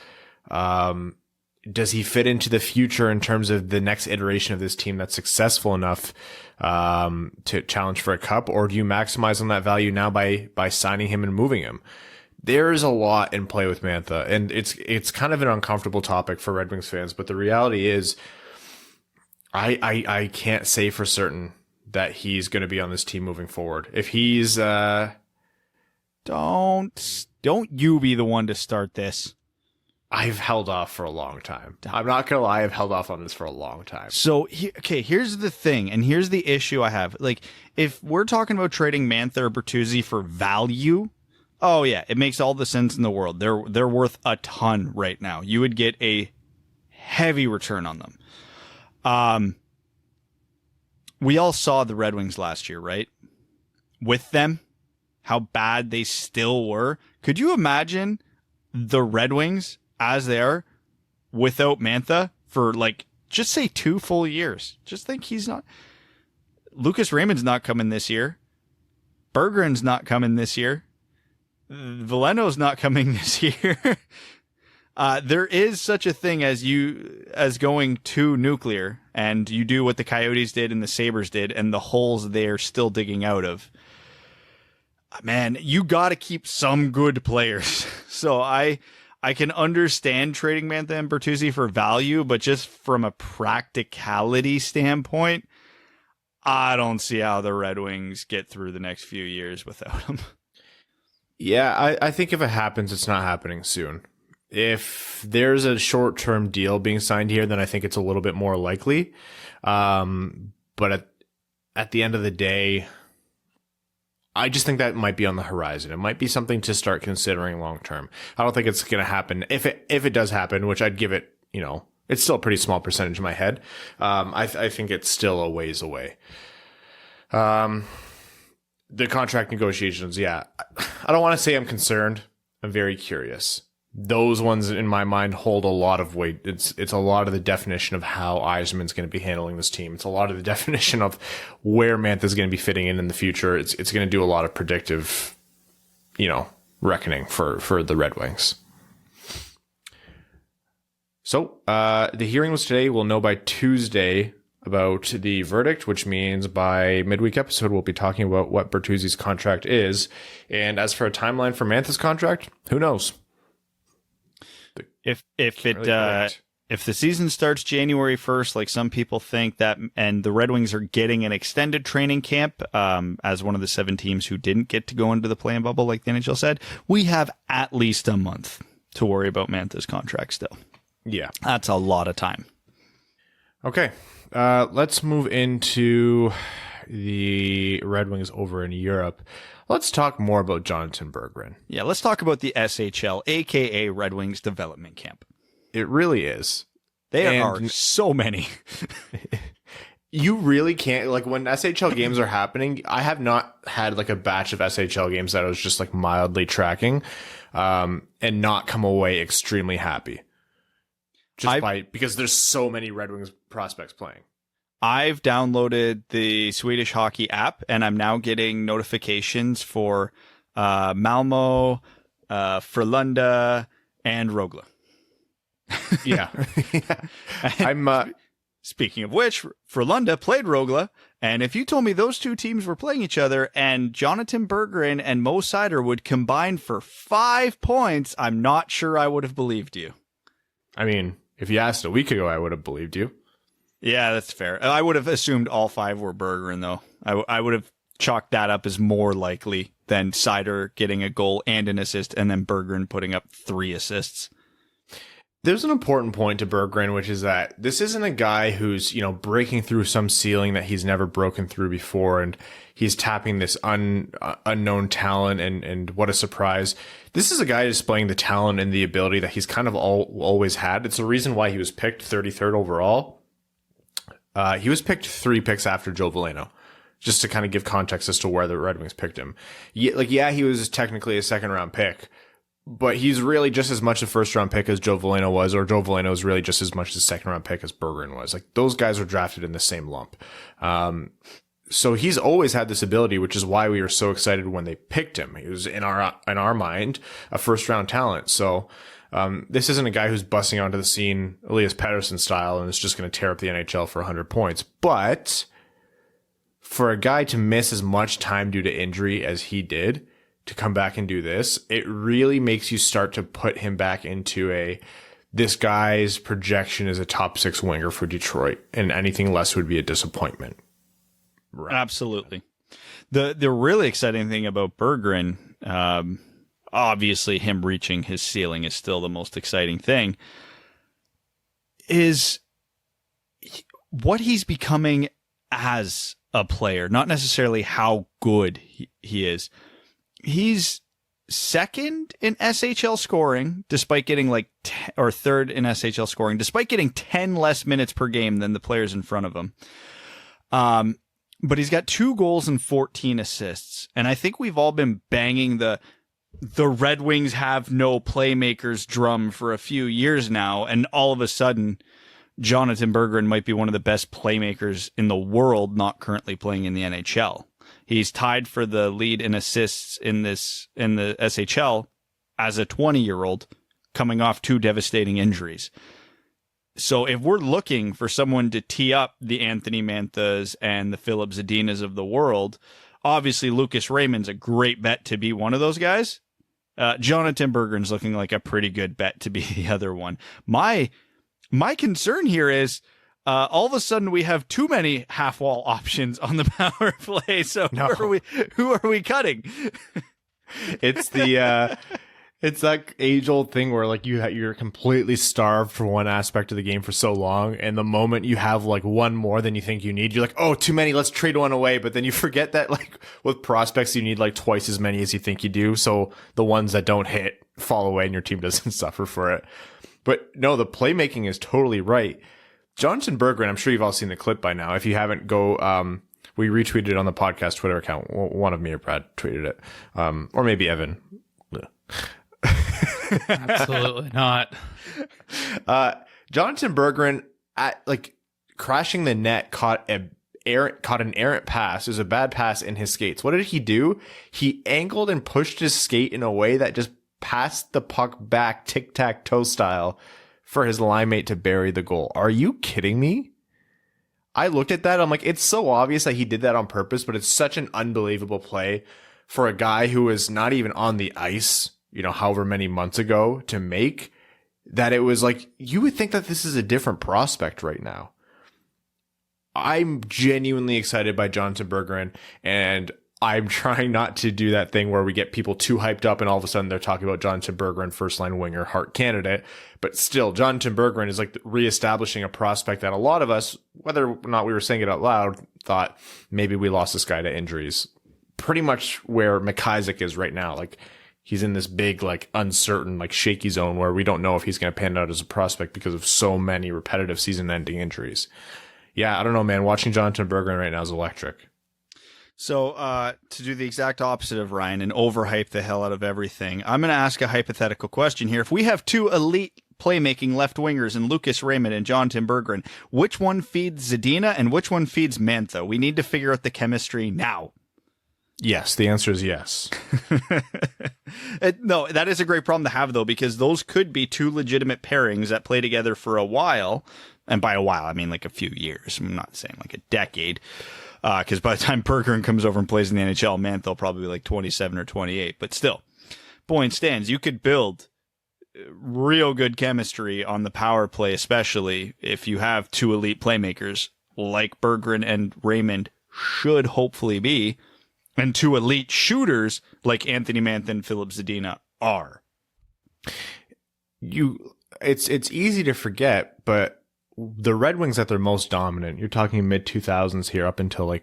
Does he fit into the future in terms of the next iteration of this team that's successful enough to challenge for a cup, or do you maximize on that value now by signing him and moving him? There is a lot in play with Mantha, and it's kind of an uncomfortable topic for Red Wings fans, but the reality is I can't say for certain that he's going to be on this team moving forward. If he's don't you be the one to start this. I've held off for a long time. I'm not going to lie. I've held off on this for a long time. So, here's the thing, and here's the issue I have. Like, if we're talking about trading Mantha or Bertuzzi for value, oh, yeah, it makes all the sense in the world. They're worth a ton right now. You would get a heavy return on them. We all saw the Red Wings last year, right? With them, how bad they still were. Could you imagine the Red Wings as they are without Mantha for, like, just say 2 full years? Just think he's not. Lucas Raymond's not coming this year. Berggren's not coming this year. Veleno's not coming this year. There is such a thing as going too nuclear, and you do what the Coyotes did and the Sabres did, and the holes they're still digging out of. Man, you got to keep some good players. So I can understand trading Mantha and Bertuzzi for value, but just from a practicality standpoint, I don't see how the Red Wings get through the next few years without them. Yeah, I think if it happens, it's not happening soon. If there's a short-term deal being signed here, then I think it's a little bit more likely. But at the end of the day, I just think that might be on the horizon. It might be something to start considering long-term. I don't think it's going to happen. If it does happen, which I'd give it, it's still a pretty small percentage in my head. I think it's still a ways away. The contract negotiations, yeah. I don't want to say I'm concerned. I'm very curious. those ones in my mind hold a lot of weight. It's a lot of the definition of how Yzerman's going to be handling this team. It's a lot of the definition of where Mantha's going to be fitting in the future. It's going to do a lot of predictive, reckoning for the Red Wings. So the hearing was today. We'll know by Tuesday about the verdict, which means by midweek episode, we'll be talking about what Bertuzzi's contract is. And as for a timeline for Mantha's contract, who knows? If the season starts January 1st, like some people think that, and the Red Wings are getting an extended training camp, as one of the 7 teams who didn't get to go into the play-in bubble, like the NHL said, we have at least a month to worry about Mantha's contract still. Yeah. That's a lot of time. Okay. Let's move into the Red Wings over in Europe. Let's talk more about Jonatan Berggren. Yeah, let's talk about the SHL, aka Red Wings Development Camp. It really is. There are so many. You really can't, like, when SHL games are happening, I have not had like a batch of SHL games that I was just like mildly tracking, and not come away extremely happy. Because there's so many Red Wings prospects playing. I've downloaded the Swedish hockey app, and I'm now getting notifications for Malmo, Frölunda, and Rögle. Yeah. I'm speaking of which, Frölunda played Rögle, and if you told me those 2 teams were playing each other and Jonatan Berggren and Mo Seider would combine for 5 points, I'm not sure I would have believed you. I mean, if you asked a week ago, I would have believed you. Yeah, that's fair. I would have assumed all 5 were Berggren, though. I would have chalked that up as more likely than Seider getting a goal and an assist, and then Berggren putting up 3 assists. There's an important point to Berggren, which is that this isn't a guy who's, breaking through some ceiling that he's never broken through before, and he's tapping this unknown talent, and what a surprise. This is a guy displaying the talent and the ability that he's kind of always had. It's the reason why he was picked 33rd overall. He was picked 3 picks after Joe Veleno, just to kind of give context as to where the Red Wings picked him. Yeah, he was technically a 2nd-round pick, but he's really just as much a 1st-round pick as Joe Veleno was, or Joe Veleno is really just as much a 2nd-round pick as Berggren was. Like, those guys were drafted in the same lump. So he's always had this ability, which is why we were so excited when they picked him. He was in our mind a 1st-round talent. So this isn't a guy who's busting onto the scene Elias Pettersson style and is just going to tear up the NHL for 100 points. But for a guy to miss as much time due to injury as he did, to come back and do this, it really makes you start to put him back into this guy's projection as a top 6 winger for Detroit, and anything less would be a disappointment. Right. Absolutely. The really exciting thing about Berggren, obviously him reaching his ceiling is still the most exciting thing, is what he's becoming as a player, not necessarily how good he is. He's 2nd in SHL scoring, despite getting or 3rd in SHL scoring, despite getting 10 less minutes per game than the players in front of him. But he's got 2 goals and 14 assists. And I think we've all been banging the Red Wings have no playmakers drum for a few years now. And all of a sudden, Jonatan Berggren might be one of the best playmakers in the world, not currently playing in the NHL. He's tied for the lead in assists in the SHL as a 20-year-old coming off 2 devastating injuries. So if we're looking for someone to tee up the Anthony Manthas and the Philip Zadinas of the world, obviously Lucas Raymond's a great bet to be one of those guys. Jonatan Berggren's looking like a pretty good bet to be the other one. My concern here is all of a sudden we have too many half-wall options on the power play. So who are we cutting? It's that age-old thing where like you're completely starved for one aspect of the game for so long, and the moment you have like one more than you think you need, you're like, oh, too many, let's trade one away. But then you forget that like with prospects, you need like twice as many as you think you do. So the ones that don't hit fall away and your team doesn't suffer for it. But no, the playmaking is totally right. Jonatan Berggren, I'm sure you've all seen the clip by now. If you haven't, go, we retweeted it on the podcast Twitter account. One of me or Brad tweeted it. Or maybe Evan. Absolutely not. Jonatan Berggren at crashing the net caught an errant pass. It was a bad pass in his skates. What did he do? He angled and pushed his skate in a way that just passed the puck back tic-tac-toe style for his line mate to bury the goal. Are you kidding me? I looked at that. I'm like, it's so obvious that he did that on purpose, but it's such an unbelievable play for a guy who was not even on the ice, however many months ago to make, that it was like, you would think that this is a different prospect right now. I'm genuinely excited by Jonatan Berggren, and I'm trying not to do that thing where we get people too hyped up and all of a sudden they're talking about Jonatan Berggren, first line winger, Hart candidate. But still, Jonatan Berggren is like reestablishing a prospect that a lot of us, whether or not we were saying it out loud, thought maybe we lost this guy to injuries. Pretty much where McIsaac is right now. Like, he's in this big, uncertain, shaky zone where we don't know if he's going to pan out as a prospect because of so many repetitive season-ending injuries. Yeah, I don't know, man. Watching Jonatan Berggren right now is electric. So to do the exact opposite of Ryan and overhype the hell out of everything, I'm going to ask a hypothetical question here. If we have two elite playmaking left wingers in Lucas Raymond and Jonatan Berggren, which one feeds Zadina and which one feeds Mantha? We need to figure out the chemistry now. Yes, the answer is yes. No, that is a great problem to have, though, because those could be two legitimate pairings that play together for a while. And by a while, I mean a few years. I'm not saying a decade. Because by the time Berggren comes over and plays in the NHL, Mantha will probably be 27 or 28. But still, point stands. You could build real good chemistry on the power play, especially if you have two elite playmakers like Berggren and Raymond should hopefully be, and two elite shooters like Anthony Mantha and Filip Zadina are. It's easy to forget, but the Red Wings at their most dominant, you're talking mid 2000s here up until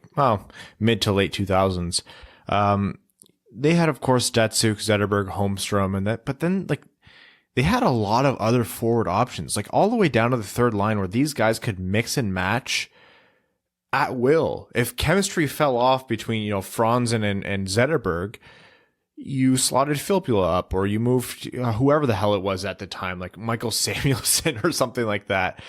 mid to late 2000s. They had, of course, Datsuk, Zetterberg, Holmstrom, but then they had a lot of other forward options, all the way down to the third line where these guys could mix and match at will. If chemistry fell off between, Franzen and Zetterberg, you slotted Filppula up, or you moved whoever the hell it was at the time, like Michael Samuelsson or something like that.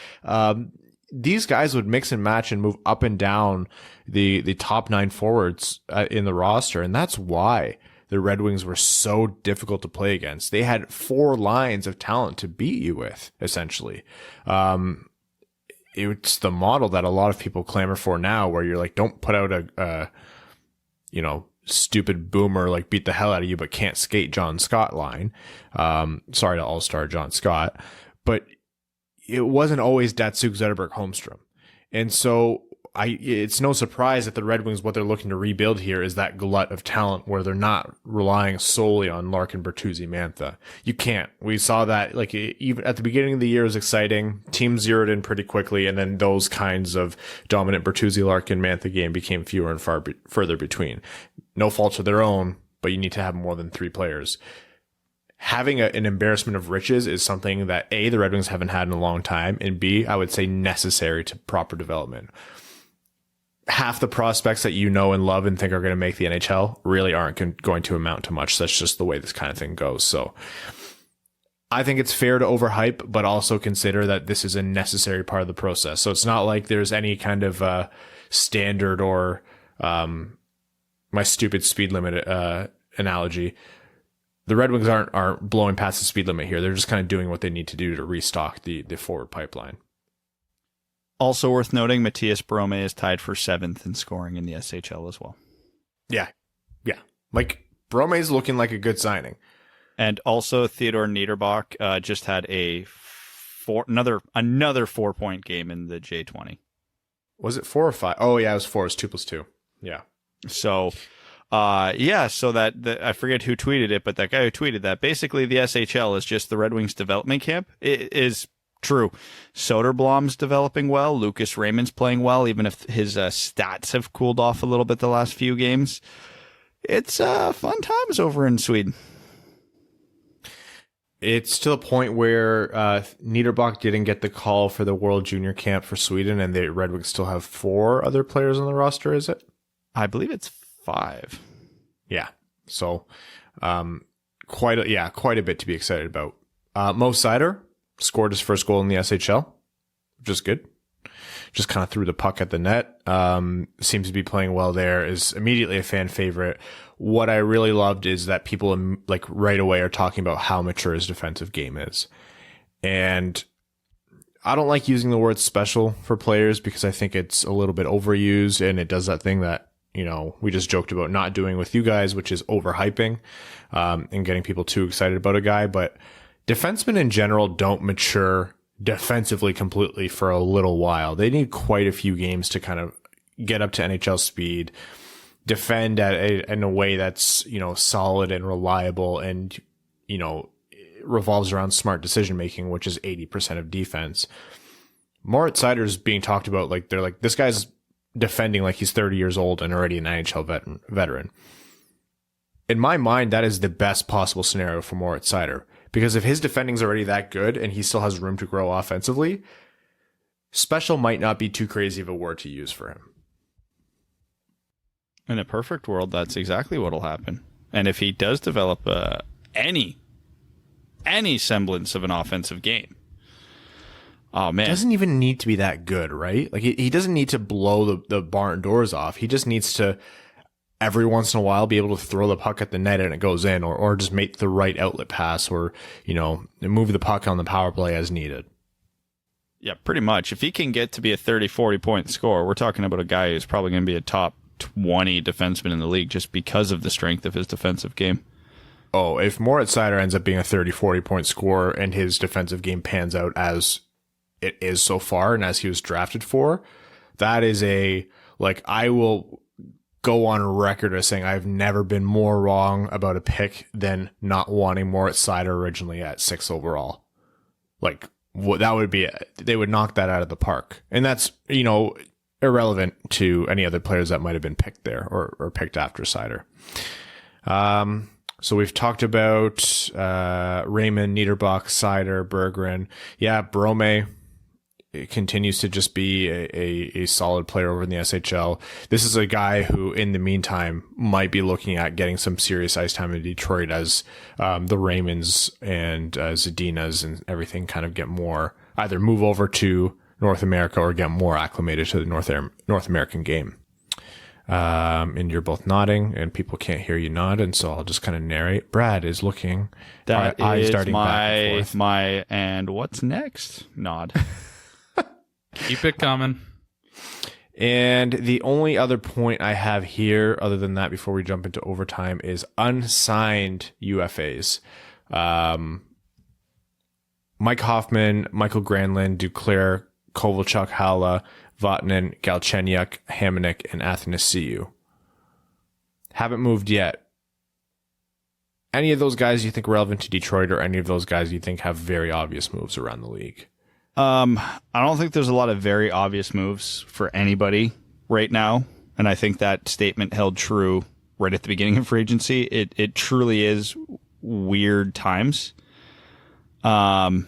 These guys would mix and match and move up and down the top nine forwards in the roster, and that's why the Red Wings were so difficult to play against. They had four lines of talent to beat you with, essentially. It's the model that a lot of people clamor for now, where you're don't put out a stupid boomer beat the hell out of you but can't skate John Scott line. Sorry to all-star John Scott, but it wasn't always Datsuk, Zetterberg, Holmstrom. And so it's no surprise that the Red Wings, what they're looking to rebuild here is that glut of talent where they're not relying solely on Larkin, Bertuzzi, Mantha. You can't. We saw that even at the beginning of the year was exciting. Teams zeroed in pretty quickly, and then those kinds of dominant Bertuzzi, Larkin, Mantha game became fewer and further between. No fault of their own, but you need to have more than three players. Having an embarrassment of riches is something that A, the Red Wings haven't had in a long time, and B, I would say necessary to proper development. Half the prospects that you know and love and think are going to make the NHL really aren't going to amount to much. That's just the way this kind of thing goes. So I think it's fair to overhype, but also consider that this is a necessary part of the process. So it's not like there's any kind of standard or my stupid speed limit analogy. The Red Wings aren't blowing past the speed limit here. They're just kind of doing what they need to do to restock the forward pipeline. Also worth noting, Matthias Brome is tied for 7th in scoring in the SHL as well. Yeah. Brome's looking like a good signing. And also Theodor Niederbach just had another 4-point game in the J20. Was it 4 or 5? Oh yeah, it was 4. It was 2 plus 2. Yeah. So, so that I forget who tweeted it, but that guy who tweeted that, basically the SHL is just the Red Wings development camp. It is true. Soderblom's developing well. Lucas Raymond's playing well, even if his stats have cooled off a little bit the last few games. It's fun times over in Sweden. It's to the point where Niederbach didn't get the call for the World Junior Camp for Sweden, and the Red Wings still have 4 other players on the roster, is it? I believe it's 5. Yeah. So quite a bit to be excited about. Mo Seider scored his first goal in the SHL, which is good. Just kind of threw the puck at the net. Seems to be playing well there. Is immediately a fan favorite. What I really loved is that people like right away are talking about how mature his defensive game is. And I don't like using the word special for players because I think it's a little bit overused, and it does that thing that, you know, we just joked about not doing with you guys, which is overhyping, and getting people too excited about a guy. But defensemen in general don't mature defensively completely for a little while. They need quite a few games to kind of get up to NHL speed, defend in a way that's, you know, solid and reliable, and, you know, revolves around smart decision making, which is 80% of defense. Moritz Seider is being talked about like they're like, this guy's defending like he's 30 years old and already an NHL veteran. In my mind, that is the best possible scenario for Moritz Seider, because if his defending's already that good and he still has room to grow offensively, special might not be too crazy of a word to use for him. In a perfect world, that's exactly what'll happen. And if he does develop any semblance of an offensive game, oh man, doesn't even need to be that good, right? Like he doesn't need to blow the barn doors off. He just needs to every once in a while be able to throw the puck at the net and it goes in, or just make the right outlet pass, or, you know, move the puck on the power play as needed. Yeah, pretty much. If he can get to be a 30-40 point scorer, we're talking about a guy who's probably going to be a top 20 defenseman in the league just because of the strength of his defensive game. Oh, if Moritz Seider ends up being a 30-40 point scorer and his defensive game pans out as it is so far and as he was drafted for, that is I will go on record as saying I've never been more wrong about a pick than not wanting Moritz Seider originally at 6 overall. Like, that would be, they would knock that out of the park. And that's, you know, irrelevant to any other players that might have been picked there or picked after Seider. So we've talked about Raymond, Niederbach, Seider, Berggren. Yeah, Brome continues to just be a solid player over in the SHL. This is a guy who, in the meantime, might be looking at getting some serious ice time in Detroit as the Raymonds and Zadinas and everything kind of get more, either move over to North America or get more acclimated to the North American game. And you're both nodding, and people can't hear you nod, and so I'll just kind of narrate. Brad is looking. That is back and forth. my and what's next nod. Keep it coming. And the only other point I have here, other than that, before we jump into overtime, is unsigned UFAs. Mike Hoffman, Michael Granlund, Duclair, Kovalchuk, Hala, Vatanen, Galchenyuk, Hamonic, and Athanasiou. Haven't moved yet. Any of those guys you think relevant to Detroit, or any of those guys you think have very obvious moves around the league? I don't think there's a lot of very obvious moves for anybody right now. And I think that statement held true right at the beginning of free agency. It truly is weird times. For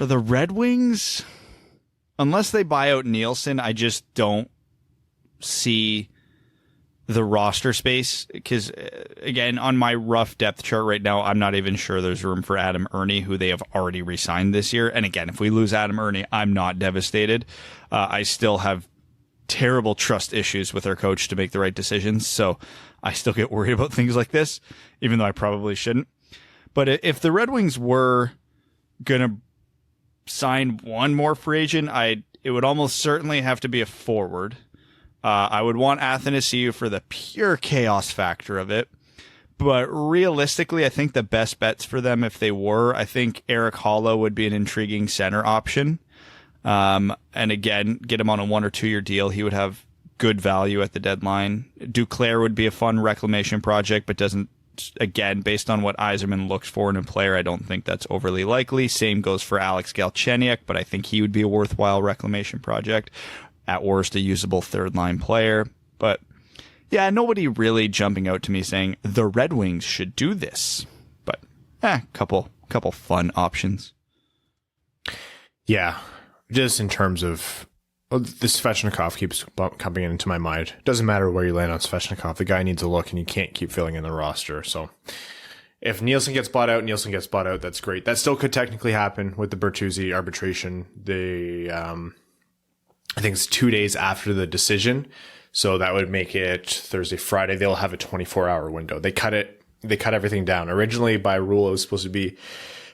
the Red Wings, unless they buy out Nielsen, I just don't see the roster space, because, again, on my rough depth chart right now, I'm not even sure there's room for Adam Ernie, who they have already re-signed this year. And again, if we lose Adam Ernie, I'm not devastated. I still have terrible trust issues with our coach to make the right decisions, so I still get worried about things like this, even though I probably shouldn't. But if the Red Wings were going to sign one more free agent, it would almost certainly have to be a forward. I would want Athanasiou for the pure chaos factor of it. But realistically, I think the best bets for them, if they were, I think Eric Holla would be an intriguing center option. And again, get him on a 1 or 2 year deal. He would have good value at the deadline. Duclair would be a fun reclamation project, but doesn't, again, based on what Yzerman looks for in a player, I don't think that's overly likely. Same goes for Alex Galchenyuk, but I think he would be a worthwhile reclamation project. At worst, a usable third-line player. But, yeah, nobody really jumping out to me saying, the Red Wings should do this. But, couple fun options. Yeah, just in terms of, Well, this Svechnikov keeps coming into my mind. Doesn't matter where you land on Svechnikov. The guy needs a look, and you can't keep filling in the roster. So if Nielsen gets bought out, that's great. That still could technically happen with the Bertuzzi arbitration. I think it's 2 days after the decision. So that would make it Thursday, Friday. They'll have a 24-hour window. They cut everything down. Originally, by rule, it was supposed to be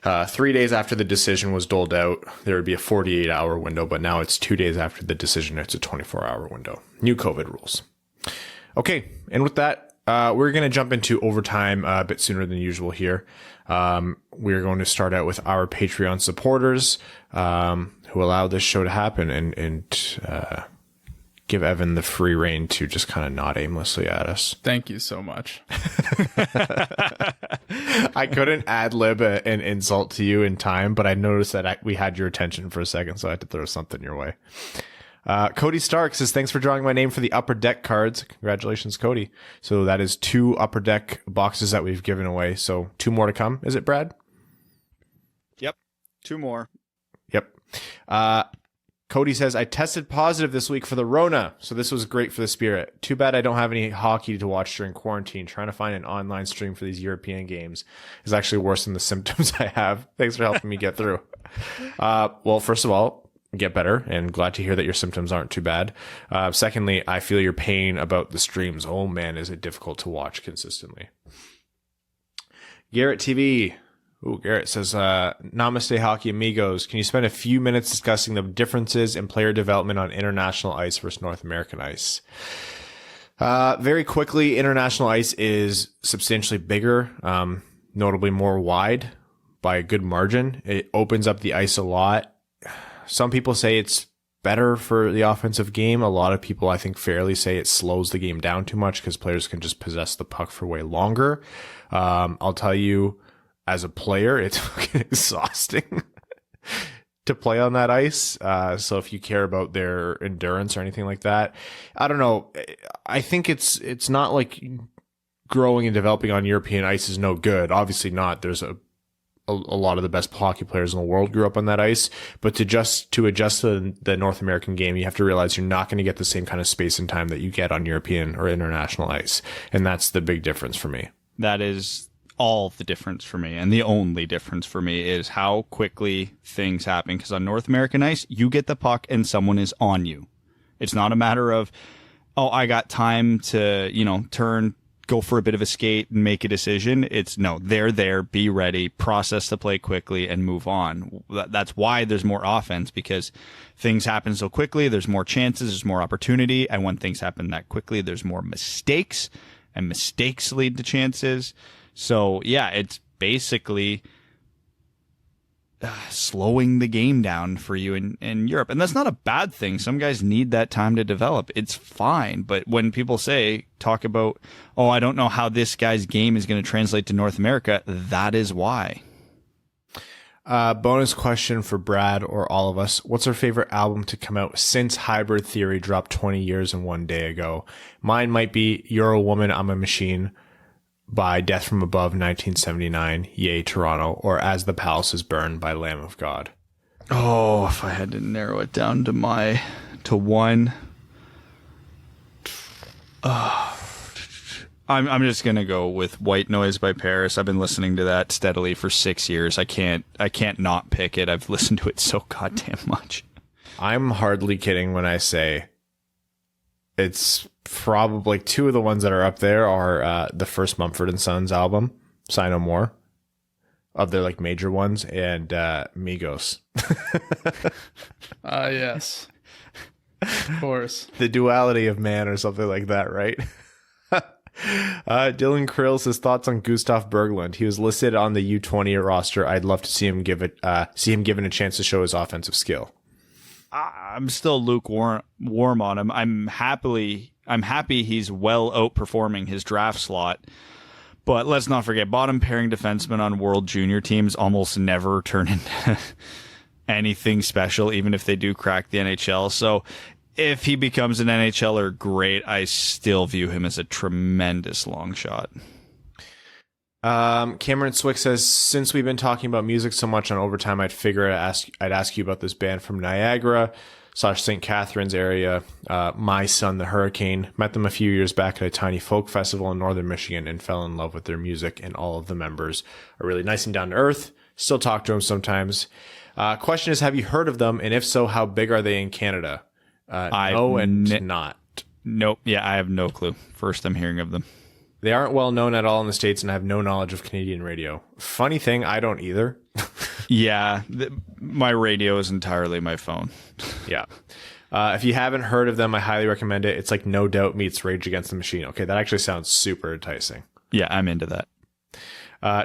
3 days after the decision was doled out. There would be a 48-hour window, but now it's 2 days after the decision. It's a 24-hour window. New COVID rules. Okay, and with that, we're going to jump into overtime a bit sooner than usual here. We're going to start out with our Patreon supporters who allow this show to happen and give Evan the free reign to just kind of nod aimlessly at us. Thank you so much. I couldn't ad-lib an insult to you in time, but I noticed that we had your attention for a second, so I had to throw something your way. Cody Stark says, thanks for drawing my name for the Upper Deck cards. Congratulations, Cody. So that is 2 Upper Deck boxes that we've given away. So 2 more to come. Is it, Brad? Yep. 2 more. Yep. Cody says, I tested positive this week for the Rona, so this was great for the spirit. Too bad I don't have any hockey to watch during quarantine. Trying to find an online stream for these European games is actually worse than the symptoms I have. Thanks for helping me get through. Well, first of all, get better, and glad to hear that your symptoms aren't too bad. Secondly, I feel your pain about the streams. Oh man, is it difficult to watch consistently. Garrett TV. Ooh, Garrett says, Namaste Hockey Amigos. Can you spend a few minutes discussing the differences in player development on international ice versus North American ice? Very quickly, international ice is substantially bigger, notably more wide by a good margin. It opens up the ice a lot. Some people say it's better for the offensive game. A lot of people, I think, fairly say it slows the game down too much because players can just possess the puck for way longer. I'll tell you, as a player, it's fucking exhausting to play on that ice. So if you care about their endurance or anything like that, I don't know. I think it's not like growing and developing on European ice is no good. Obviously not. There's a lot of the best hockey players in the world grew up on that ice, but to adjust to the North American game, you have to realize you're not going to get the same kind of space and time that you get on European or international ice. And that's the big difference for me. That is all the difference for me, and the only difference for me is how quickly things happen, because on North American ice, you get the puck and someone is on you. It's not a matter of, oh, I got time to, turn, go for a bit of a skate and make a decision. It's no, they're there, be ready, process the play quickly and move on. That's why there's more offense, because things happen so quickly, there's more chances, there's more opportunity, and when things happen that quickly, there's more mistakes, and mistakes lead to chances. So, yeah, it's basically slowing the game down for you in Europe. And that's not a bad thing. Some guys need that time to develop. It's fine. But when people talk about, oh, I don't know how this guy's game is going to translate to North America, that is why. Bonus question for Brad or all of us. What's our favorite album to come out since Hybrid Theory dropped 20 years and 1 day ago? Mine might be You're a Woman, I'm a Machine by Death from Above 1979, Yay Toronto, or As the Palaces Burn by Lamb of God. Oh, if I had to narrow it down to one. I'm just gonna go with White Noise by Paris. I've been listening to that steadily for 6 years. I can't not pick it. I've listened to it so goddamn much. I'm hardly kidding when I say it's probably 2 of the ones that are up there are the first Mumford & Sons album, Sigh No More, of their major ones, and Migos. Yes. Of course. The Duality of Man or something like that, right? Dylan Krill says thoughts on Gustav Berglund. He was listed on the U20 roster. I'd love to see him given a chance to show his offensive skill. I'm still lukewarm on him. I'm happy he's well outperforming his draft slot. But let's not forget, bottom pairing defensemen on World Junior teams almost never turn into anything special, even if they do crack the NHL. So if he becomes an NHLer, great. I still view him as a tremendous long shot. Cameron Swick says, since we've been talking about music so much on Overtime, I'd ask you about this band from Niagara. St. Catharines area. My Son, the Hurricane. Met them a few years back at a tiny folk festival in northern Michigan and fell in love with their music, and all of the members are really nice and down to earth. Still talk to them sometimes. Question is, have you heard of them? And if so, how big are they in Canada? No and not. Nope. Yeah, I have no clue. First I'm hearing of them. They aren't well known at all in the States and have no knowledge of Canadian radio. Funny thing, I don't either. Yeah, my radio is entirely my phone. Yeah. If you haven't heard of them, I highly recommend it. It's like No Doubt meets Rage Against the Machine. Okay, that actually sounds super enticing. Yeah, I'm into that.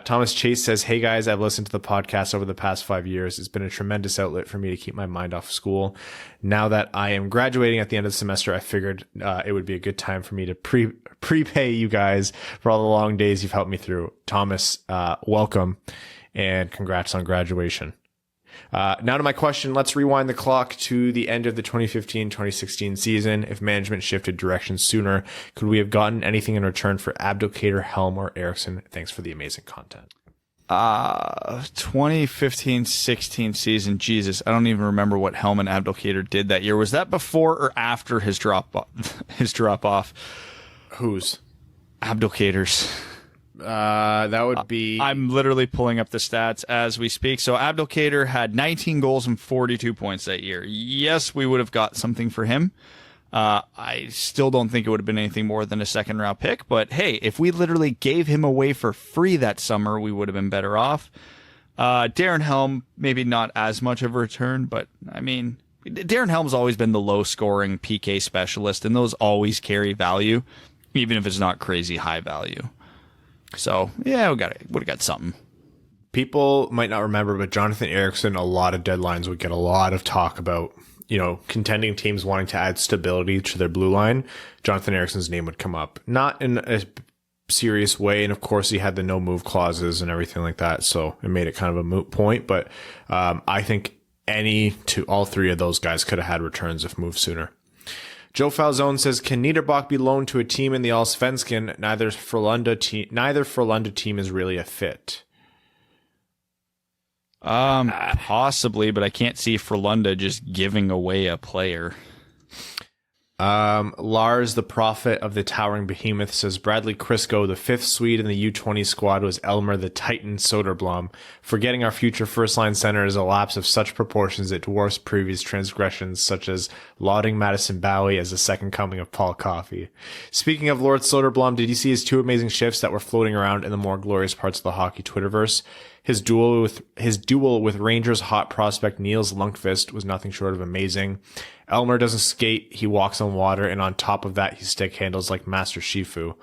Thomas Chase says, hey guys, I've listened to the podcast over the past 5 years. It's been a tremendous outlet for me to keep my mind off school. Now that I am graduating at the end of the semester, I figured it would be a good time for me to prepay you guys for all the long days you've helped me through. Thomas, welcome and congrats on graduation. Now to my question. Let's rewind the clock to the end of the 2015-2016 season. If management shifted direction sooner, could we have gotten anything in return for Abdelkader, Helm, or Eriksson? Thanks for the amazing content. 2015-16 season. Jesus, I don't even remember what Helm and Abdelkader did that year. Was that before or after his drop off? Whose? Abdelkader's. That would be... I'm literally pulling up the stats as we speak. So Abdelkader had 19 goals and 42 points that year. Yes, we would have got something for him. I still don't think it would have been anything more than a second round pick. But hey, if we literally gave him away for free that summer, we would have been better off. Darren Helm, maybe not as much of a return, but I mean, Darren Helm's always been the low scoring PK specialist, and those always carry value, even if it's not crazy high value. So, yeah, would have got something. People might not remember, but Jonathan Eriksson, a lot of deadlines would get a lot of talk about, contending teams wanting to add stability to their blue line. Jonathan Eriksson's name would come up. Not in a serious way, and of course he had the no-move clauses and everything like that, so it made it kind of a moot point, but I think all three of those guys could have had returns if moved sooner. Joe Falzone says, can Niederbach be loaned to a team in the Allsvenskan? Neither Frölunda team is really a fit. Possibly, but I can't see Frölunda just giving away a player. Lars, the prophet of the towering behemoth, says Bradley Crisco, the fifth Swede in the U20 squad, was Elmer the Titan Soderblom. Forgetting our future first-line center is a lapse of such proportions it dwarfs previous transgressions, such as lauding Madison Bowie as the second coming of Paul Coffey. Speaking of Lord Soderblom, did you see his two amazing shifts that were floating around in the more glorious parts of the hockey Twitterverse? His duel with Rangers hot prospect Niels Lundqvist was nothing short of amazing. Elmer doesn't skate, he walks on water, and on top of that, he stick handles like Master Shifu.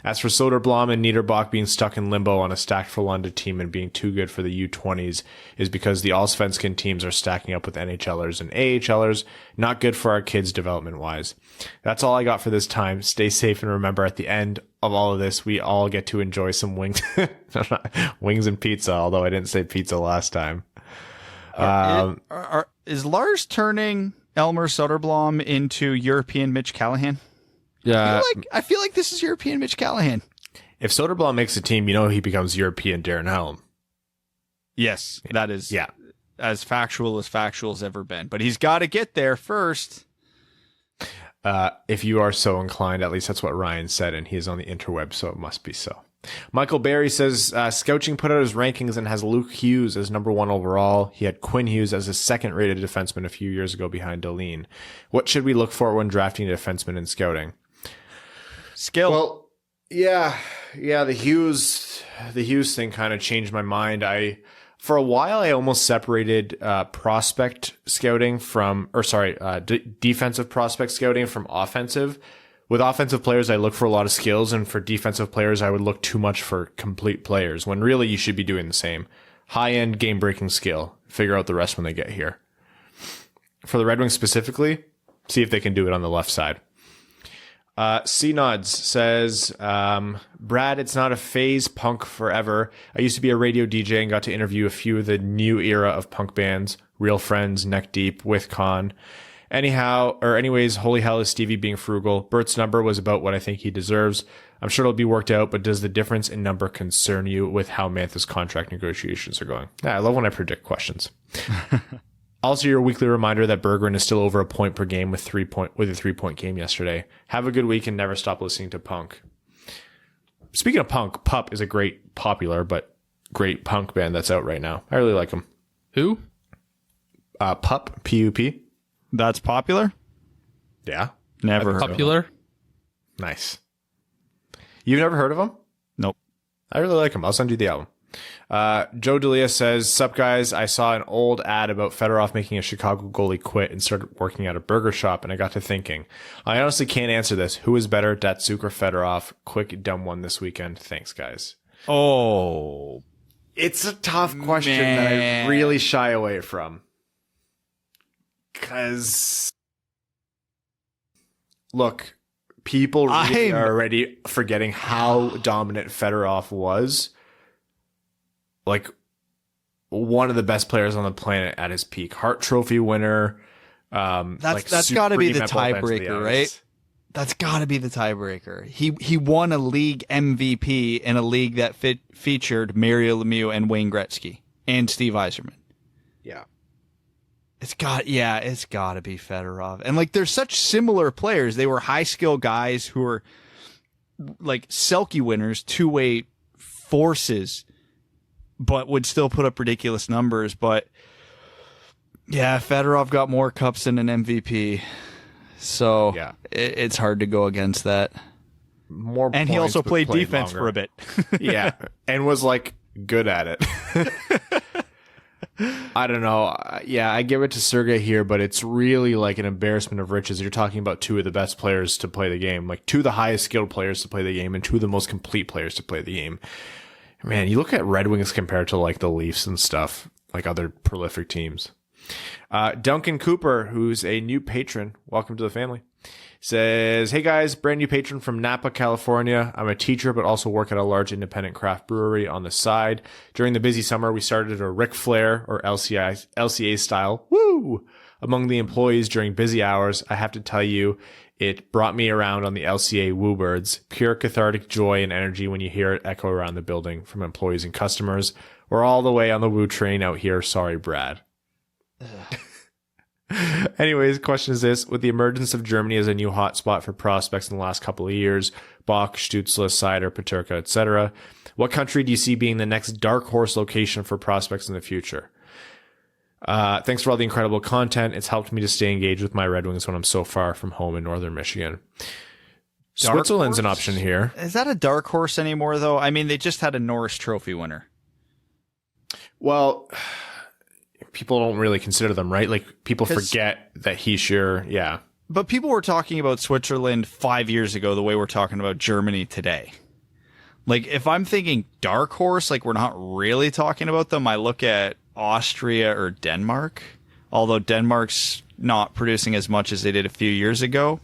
As for Soderblom and Niederbach being stuck in limbo on a stacked Frölunda team and being too good for the U20s is because the Allsvenskan teams are stacking up with NHLers and AHLers, not good for our kids development-wise. That's all I got for this time. Stay safe, and remember, at the end of all of this, we all get to enjoy some wings, wings and pizza, although I didn't say pizza last time. Is Lars turning Elmer Soderblom into European Mitch Callahan? Yeah. I feel like this is European Mitch Callahan. If Soderblom makes a team, he becomes European Darren Helm. Yes, that is as factual as ever been. But he's got to get there first. If you are so inclined, at least that's what Ryan said, and he is on the interweb, so it must be so. Michael Barry says, Scouching put out his rankings and has Luke Hughes as number 1 overall. He had Quinn Hughes as his second-rated defenseman a few years ago behind Dahlin. What should we look for when drafting a defenseman in scouting? Skill. Well, yeah, the Hughes thing kind of changed my mind. For a while, I almost separated prospect scouting defensive prospect scouting from offensive. With offensive players, I look for a lot of skills, and for defensive players, I would look too much for complete players, when really you should be doing the same. High-end, game-breaking skill. Figure out the rest when they get here. For the Red Wings specifically, see if they can do it on the left side. C-Nods says, Brad, it's not a phase, punk forever. I used to be a radio DJ and got to interview a few of the new era of punk bands, Real Friends, Neck Deep, With Con. Anyways, holy hell is Stevie being frugal. Bert's number was about what I think he deserves. I'm sure it'll be worked out, but does the difference in number concern you with how Mantha's contract negotiations are going? Yeah, I love when I predict questions. Also, your weekly reminder that Berggren is still over a point per game with a 3-point game yesterday. Have a good week and never stop listening to punk. Speaking of punk, Pup is a great popular but great punk band that's out right now. I really like them. Who? Pup, P-U-P. That's popular? Yeah. Never heard Popular? of them. Nice. You've never heard of them? Nope. I really like them. I'll send you the album. Joe Delia says, "Sup guys, I saw an old ad about Fedorov making a Chicago goalie quit and started working at a burger shop, and I got to thinking, I honestly can't answer this. Who is better, Datsuk or Fedorov? Quick, dumb one this weekend. Thanks, guys." Oh. It's a tough question that I really shy away from. Because, look, people really are already forgetting how dominant Fedorov was. Like, one of the best players on the planet at his peak. Hart Trophy winner. That's got to be the tiebreaker, right? That's got to be the tiebreaker. He won a league MVP in a league that featured Mario Lemieux and Wayne Gretzky and Steve Yzerman. Yeah. It's got to be Fedorov. And like, they're such similar players. They were high skill guys who were like Selke winners, two-way forces, but would still put up ridiculous numbers. But yeah, Fedorov got more cups than an MVP. So yeah, it's hard to go against that. And he also played defense for a bit. Yeah, and was like good at it. I don't know. Yeah, I give it to Sergei here, but it's really like an embarrassment of riches. You're talking about two of the best players to play the game, like two of the highest skilled players to play the game, and two of the most complete players to play the game. Man, you look at Red Wings compared to like the Leafs and stuff, like other prolific teams. Duncan Cooper, who's a new patron, welcome to the family, says, "Hey guys, brand new patron from Napa, California. I'm a teacher, but also work at a large independent craft brewery on the side. During the busy summer, we started a Ric Flair or LCA style, woo, among the employees during busy hours. I have to tell you, it brought me around on the LCA woo birds. Pure cathartic joy and energy when you hear it echo around the building from employees and customers. We're all the way on the woo train out here. Sorry, Brad." Anyways, question is this: with the emergence of Germany as a new hotspot for prospects in the last couple of years, Bach, Stützle, Seider, Peterka, etc., what country do you see being the next dark horse location for prospects in the future? Thanks for all the incredible content. It's helped me to stay engaged with my Red Wings when I'm so far from home in northern Michigan. Switzerland's an option here. Is that a dark horse anymore, though? I mean, they just had a Norris Trophy winner. Well, people don't really consider them, right? Like, people forget that he's sure, yeah. But people were talking about Switzerland 5 years ago the way we're talking about Germany today. Like, if I'm thinking dark horse, like, we're not really talking about them, I look at Austria or Denmark, although Denmark's not producing as much as they did a few years ago.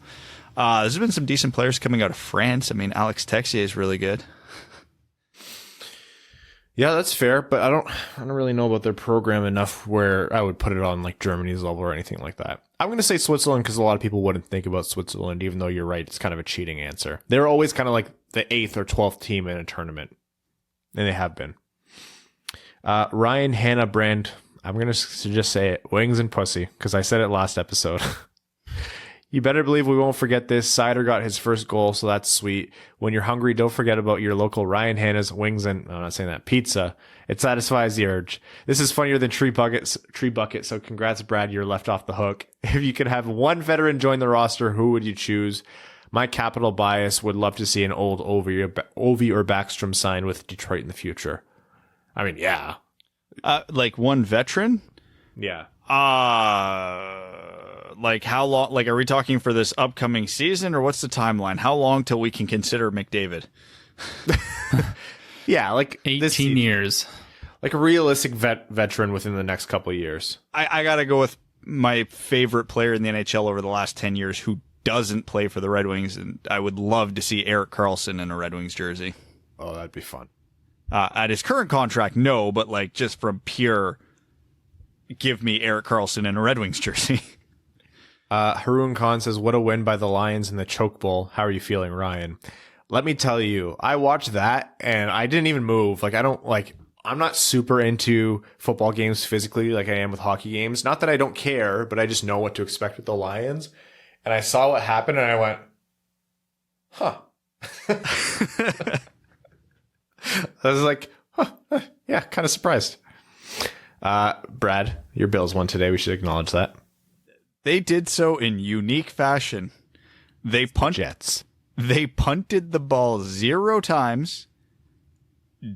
There's been some decent players coming out of France. I mean, Alex Texier is really good. Yeah, that's fair, but I don't really know about their program enough where I would put it on like Germany's level or anything like that. I'm going to say Switzerland because a lot of people wouldn't think about Switzerland, even though you're right, it's kind of a cheating answer. They're always kind of like the 8th or 12th team in a tournament, and they have been. Ryan Hanna Brand, I'm going to just say it, wings and pussy, because I said it last episode. You better believe we won't forget this. Seider got his first goal, so that's sweet. When you're hungry, don't forget about your local Ryan Hanna's wings and, I'm not saying that, pizza. It satisfies the urge. This is funnier than Tree Bucket, so congrats, Brad, you're left off the hook. If you could have one veteran join the roster, who would you choose? My capital bias would love to see an old Ovi or Backstrom sign with Detroit in the future. I mean, yeah. Like one veteran? Yeah. Like how long? Like, are we talking for this upcoming season, or what's the timeline? How long till we can consider McDavid? Yeah, like 18 years. Like a realistic veteran within the next couple of years. I gotta go with my favorite player in the NHL over the last 10 years who doesn't play for the Red Wings, and I would love to see Erik Karlsson in a Red Wings jersey. Oh, that'd be fun. At his current contract, no, but like just from pure, give me Erik Karlsson in a Red Wings jersey. Haroon Khan says, what a win by the Lions in the choke bowl. How are you feeling, Ryan? Let me tell you, I watched that and I didn't even move. Like, I don't like, I'm not super into football games physically like I am with hockey games. Not that I don't care, but I just know what to expect with the Lions. And I saw what happened and I went, huh. I was like, huh, yeah, kind of surprised. Brad, your Bills won today. We should acknowledge that. They did so in unique fashion. They Jets. They punted the ball 0 times,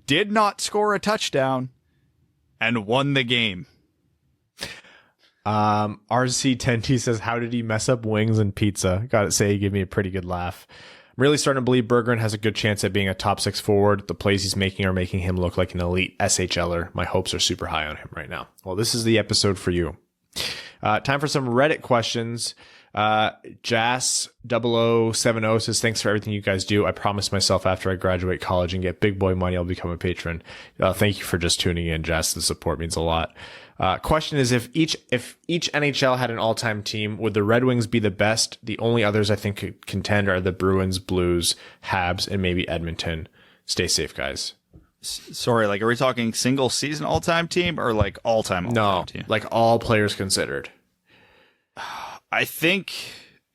did not score a touchdown, and won the game. RC10T says, how did he mess up wings and pizza? Gotta say, he gave me a pretty good laugh. I'm really starting to believe Berggren has a good chance at being a top 6 forward. The plays he's making are making him look like an elite SHLer. My hopes are super high on him right now. Well, this is the episode for you. Time for some Reddit questions. Jas0070 says, thanks for everything you guys do. I promised myself after I graduate college and get big boy money, I'll become a patron. Thank you for just tuning in, Jas. The support means a lot. Question is, if each NHL had an all-time team, would the Red Wings be the best? The only others I think could contend are the Bruins, Blues, Habs, and maybe Edmonton. Stay safe, guys. Sorry, like, are we talking single season all-time team or like all-time team? Like all players considered. I think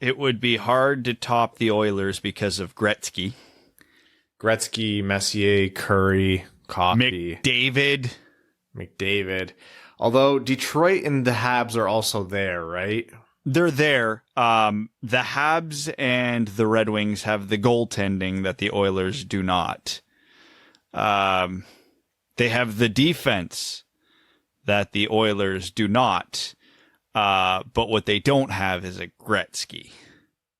it would be hard to top the Oilers because of Gretzky, Messier, Curry, Coffey, McDavid. Although Detroit and the Habs are also there, right? They're there. The Habs and the Red Wings have the goaltending that the Oilers do not. They have the defense that the Oilers do not. But what they don't have is a Gretzky.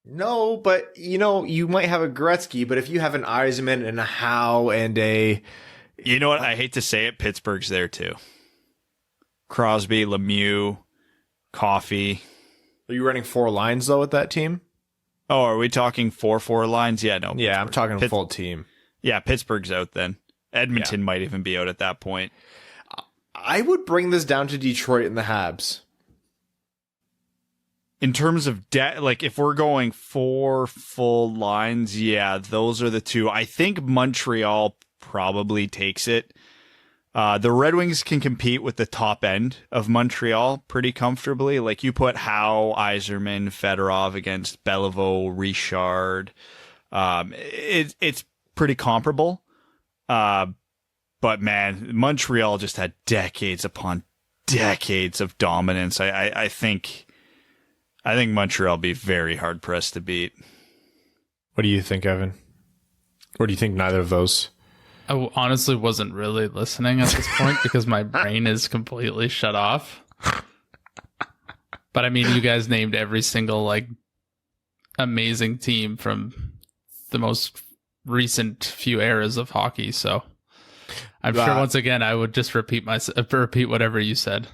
No, but you might have a Gretzky, but if you have an Yzerman and a Howe and a... You know what? I hate to say it, Pittsburgh's there too. Crosby, Lemieux, Coffey. Are you running 4 lines, though, with that team? Oh, are we talking 4 lines? Yeah, no. Yeah, I'm talking full team. Yeah, Pittsburgh's out then. Edmonton might even be out at that point. I would bring this down to Detroit and the Habs. In terms of like if we're going 4 full lines, yeah, those are the 2. I think Montreal probably takes it. The Red Wings can compete with the top end of Montreal pretty comfortably. Like you put Howe, Yzerman, Fedorov against Beliveau, Richard. It's pretty comparable. But man, Montreal just had decades upon decades of dominance. I think Montreal will be very hard pressed to beat. What do you think, Evan? Or do you think neither of those? I honestly wasn't really listening at this point because my brain is completely shut off. But I mean, you guys named every single like amazing team from the most recent few eras of hockey. So I'm sure once again I would just repeat whatever you said.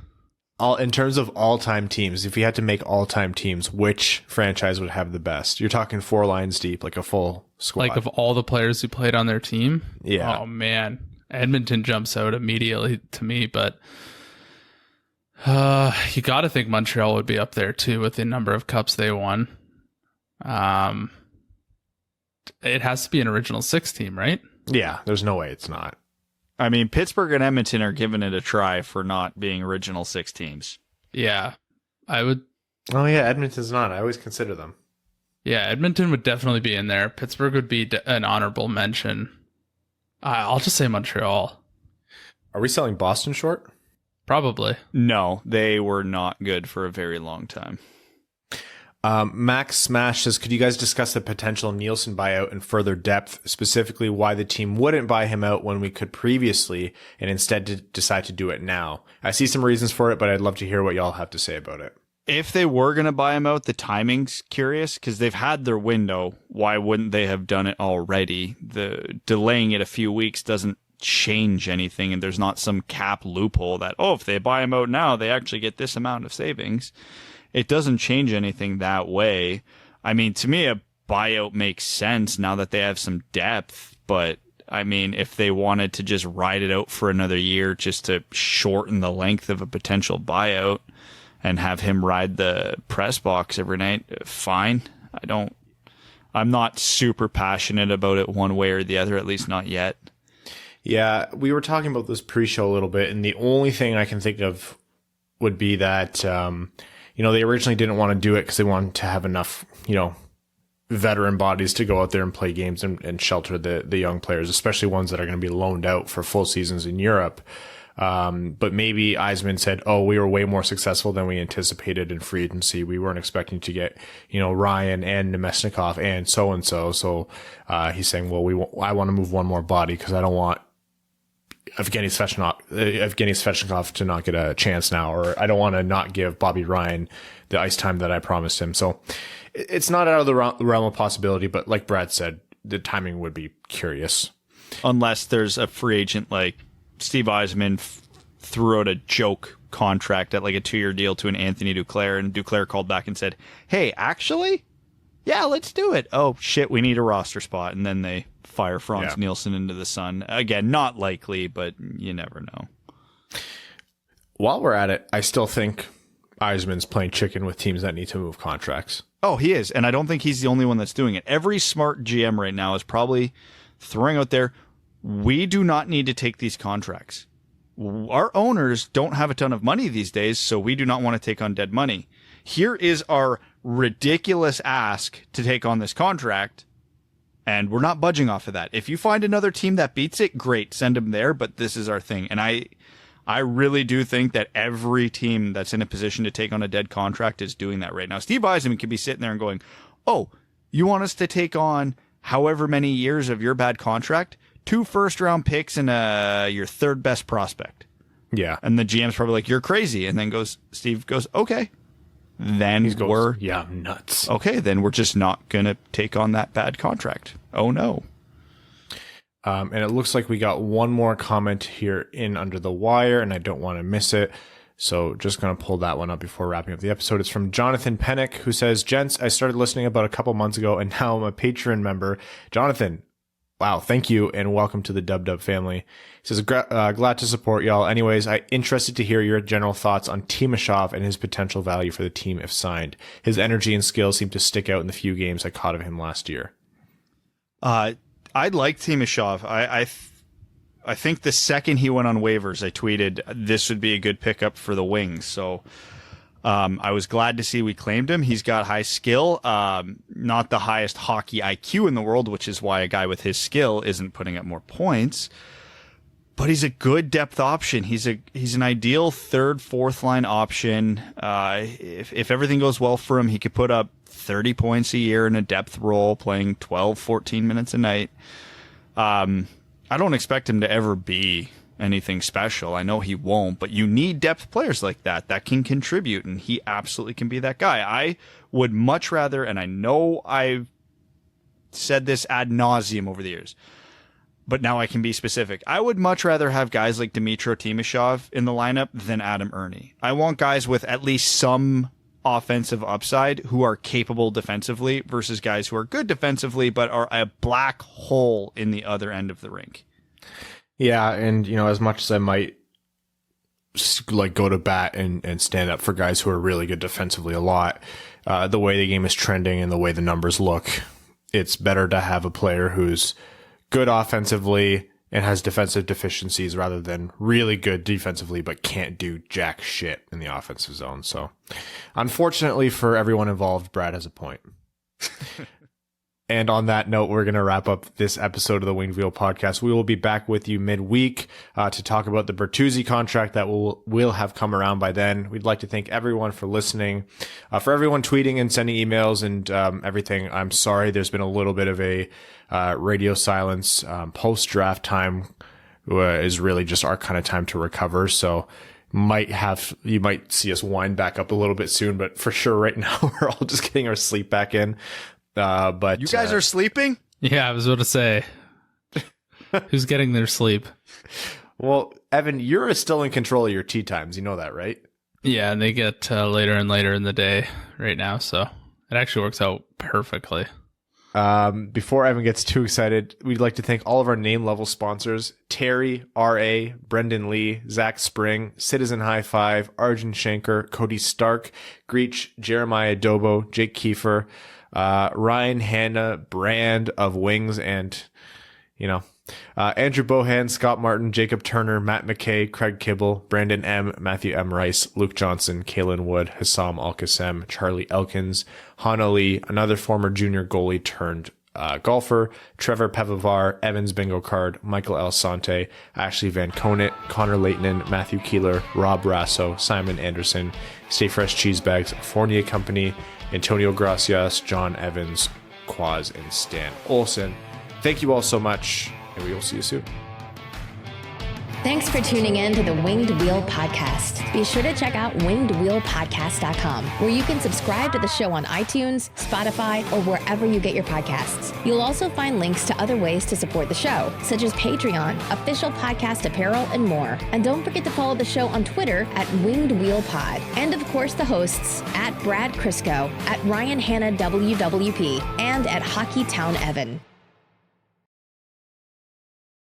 In terms of all-time teams, if you had to make all-time teams, which franchise would have the best? You're talking 4 lines deep, like a full squad. Like of all the players who played on their team? Yeah. Oh, man. Edmonton jumps out immediately to me, but you got to think Montreal would be up there, too, with the number of cups they won. It has to be an original 6 team, right? Yeah, there's no way it's not. I mean, Pittsburgh and Edmonton are giving it a try for not being original 6 teams. Yeah, I would. Oh, yeah, Edmonton's not. I always consider them. Yeah, Edmonton would definitely be in there. Pittsburgh would be an honorable mention. I'll just say Montreal. Are we selling Boston short? Probably. No, they were not good for a very long time. Max Smash says, could you guys discuss the potential Nielsen buyout in further depth, specifically why the team wouldn't buy him out when we could previously and instead decide to do it now? I see some reasons for it, but I'd love to hear what y'all have to say about it. If they were going to buy him out, the timing's curious because they've had their window. Why wouldn't they have done it already? The delaying it a few weeks doesn't change anything, and there's not some cap loophole that, if they buy him out now, they actually get this amount of savings. It doesn't change anything that way. I mean, to me, a buyout makes sense now that they have some depth. But, I mean, if they wanted to just ride it out for another year just to shorten the length of a potential buyout and have him ride the press box every night, fine. I'm not super passionate about it one way or the other, at least not yet. Yeah, we were talking about this pre-show a little bit, and the only thing I can think of would be that, they originally didn't want to do it because they wanted to have enough, veteran bodies to go out there and play games and shelter the young players, especially ones that are going to be loaned out for full seasons in Europe. But maybe Yzerman said, we were way more successful than we anticipated in free agency. We weren't expecting to get, Ryan and Nemesnikov and so-and-so. So, he's saying, I want to move one more body because I don't want Evgeny Svechnikov to not get a chance now, or I don't want to not give Bobby Ryan the ice time that I promised him. So it's not out of the realm of possibility, but like Brad said, the timing would be curious. Unless there's a free agent like Steve Yzerman threw out a joke contract at like a 2-year deal to an Anthony Duclair, and Duclair called back and said, hey, actually, yeah, let's do it. Oh, shit, we need a roster spot. And then they fire Franz Nielsen into the sun. Again, not likely, but you never know. While we're at it, I still think Yzerman's playing chicken with teams that need to move contracts. Oh, he is. And I don't think he's the only one that's doing it. Every smart GM right now is probably throwing out there, we do not need to take these contracts. Our owners don't have a ton of money these days, so we do not want to take on dead money. Here is our ridiculous ask to take on this contract, and we're not budging off of that. If you find another team that beats it, great, send them there, but this is our thing. And I really do think that every team that's in a position to take on a dead contract is doing that right now. Steve Yzerman could be sitting there and going, you want us to take on however many years of your bad contract? 2 first-round picks and your third best prospect. Yeah. And the GM's probably like, you're crazy. And then Steve goes, okay. Then we're nuts. Okay, then we're just not going to take on that bad contract. Oh, no. And it looks like we got one more comment here in under the wire, and I don't want to miss it. So just going to pull that one up before wrapping up the episode. It's from Jonathan Pennick, who says, gents, I started listening about a couple months ago, and now I'm a Patreon member. Jonathan, wow, thank you, and welcome to the Dub family. He says, glad to support y'all. Anyways, I'm interested to hear your general thoughts on Timashov and his potential value for the team if signed. His energy and skills seem to stick out in the few games I caught of him last year. I'd like Timashov. I think the second he went on waivers, I tweeted this would be a good pickup for the Wings. So I was glad to see we claimed him. He's got high skill, not the highest hockey IQ in the world, which is why a guy with his skill isn't putting up more points. But he's a good depth option. He's an ideal third, fourth line option. If everything goes well for him, he could put up 30 points a year in a depth role, playing 12, 14 minutes a night. I don't expect him to ever be anything special. I know he won't, but you need depth players like that can contribute, and he absolutely can be that guy. I would much rather, and I know I've said this ad nauseum over the years, but now I can be specific. I would much rather have guys like Dmytro Timashov in the lineup than Adam Ernie. I want guys with at least some offensive upside who are capable defensively versus guys who are good defensively but are a black hole in the other end of the rink. Yeah, and as much as I might go to bat and stand up for guys who are really good defensively a lot, the way the game is trending and the way the numbers look, it's better to have a player who's good offensively and has defensive deficiencies rather than really good defensively but can't do jack shit in the offensive zone. So unfortunately for everyone involved, Brad has a point. And on that note, we're going to wrap up this episode of the Winged Wheel podcast. We will be back with you midweek to talk about the Bertuzzi contract that will have come around by then. We'd like to thank everyone for listening, for everyone tweeting and sending emails and everything. I'm sorry there's been a little bit of a radio silence. Post-draft time is really just our kind of time to recover. So you might see us wind back up a little bit soon, but for sure right now we're all just getting our sleep back in. But you guys are sleeping? Yeah, I was about to say, who's getting their sleep? Well, Evan, you're still in control of your tea times. You know that, right? Yeah, and they get later and later in the day right now, so it actually works out perfectly. Before Evan gets too excited, we'd like to thank all of our name level sponsors: Terry, R.A., Brendan Lee, Zach Spring, Citizen High Five, Arjun Shanker, Cody Stark, Greach, Jeremiah Dobo, Jake Kiefer, Ryan Hanna, Brand of Wings, and Andrew Bohan, Scott Martin, Jacob Turner, Matt McKay, Craig Kibble, Brandon M., Matthew M. Rice, Luke Johnson, Kalen Wood, Hassam Al-Qassem, Charlie Elkins, Hana Lee, another former junior goalie turned golfer, Trevor Pevavar, Evans Bingo Card, Michael El Sante, Ashley Van Conant, Connor Leighton, Matthew Keeler, Rob Rasso, Simon Anderson, Stay Fresh Cheese Bags, Fournier Company, Antonio Gracias, John Evans, Quaz, and Stan Olson. Thank you all so much, and we will see you soon. Thanks for tuning in to the Winged Wheel Podcast. Be sure to check out wingedwheelpodcast.com, where you can subscribe to the show on iTunes, Spotify, or wherever you get your podcasts. You'll also find links to other ways to support the show, such as Patreon, official podcast apparel, and more. And don't forget to follow the show on Twitter at Winged Wheel Pod. And of course, the hosts at Brad Crisco, at Ryan Hanna WWP, and at Hockey Town Evan.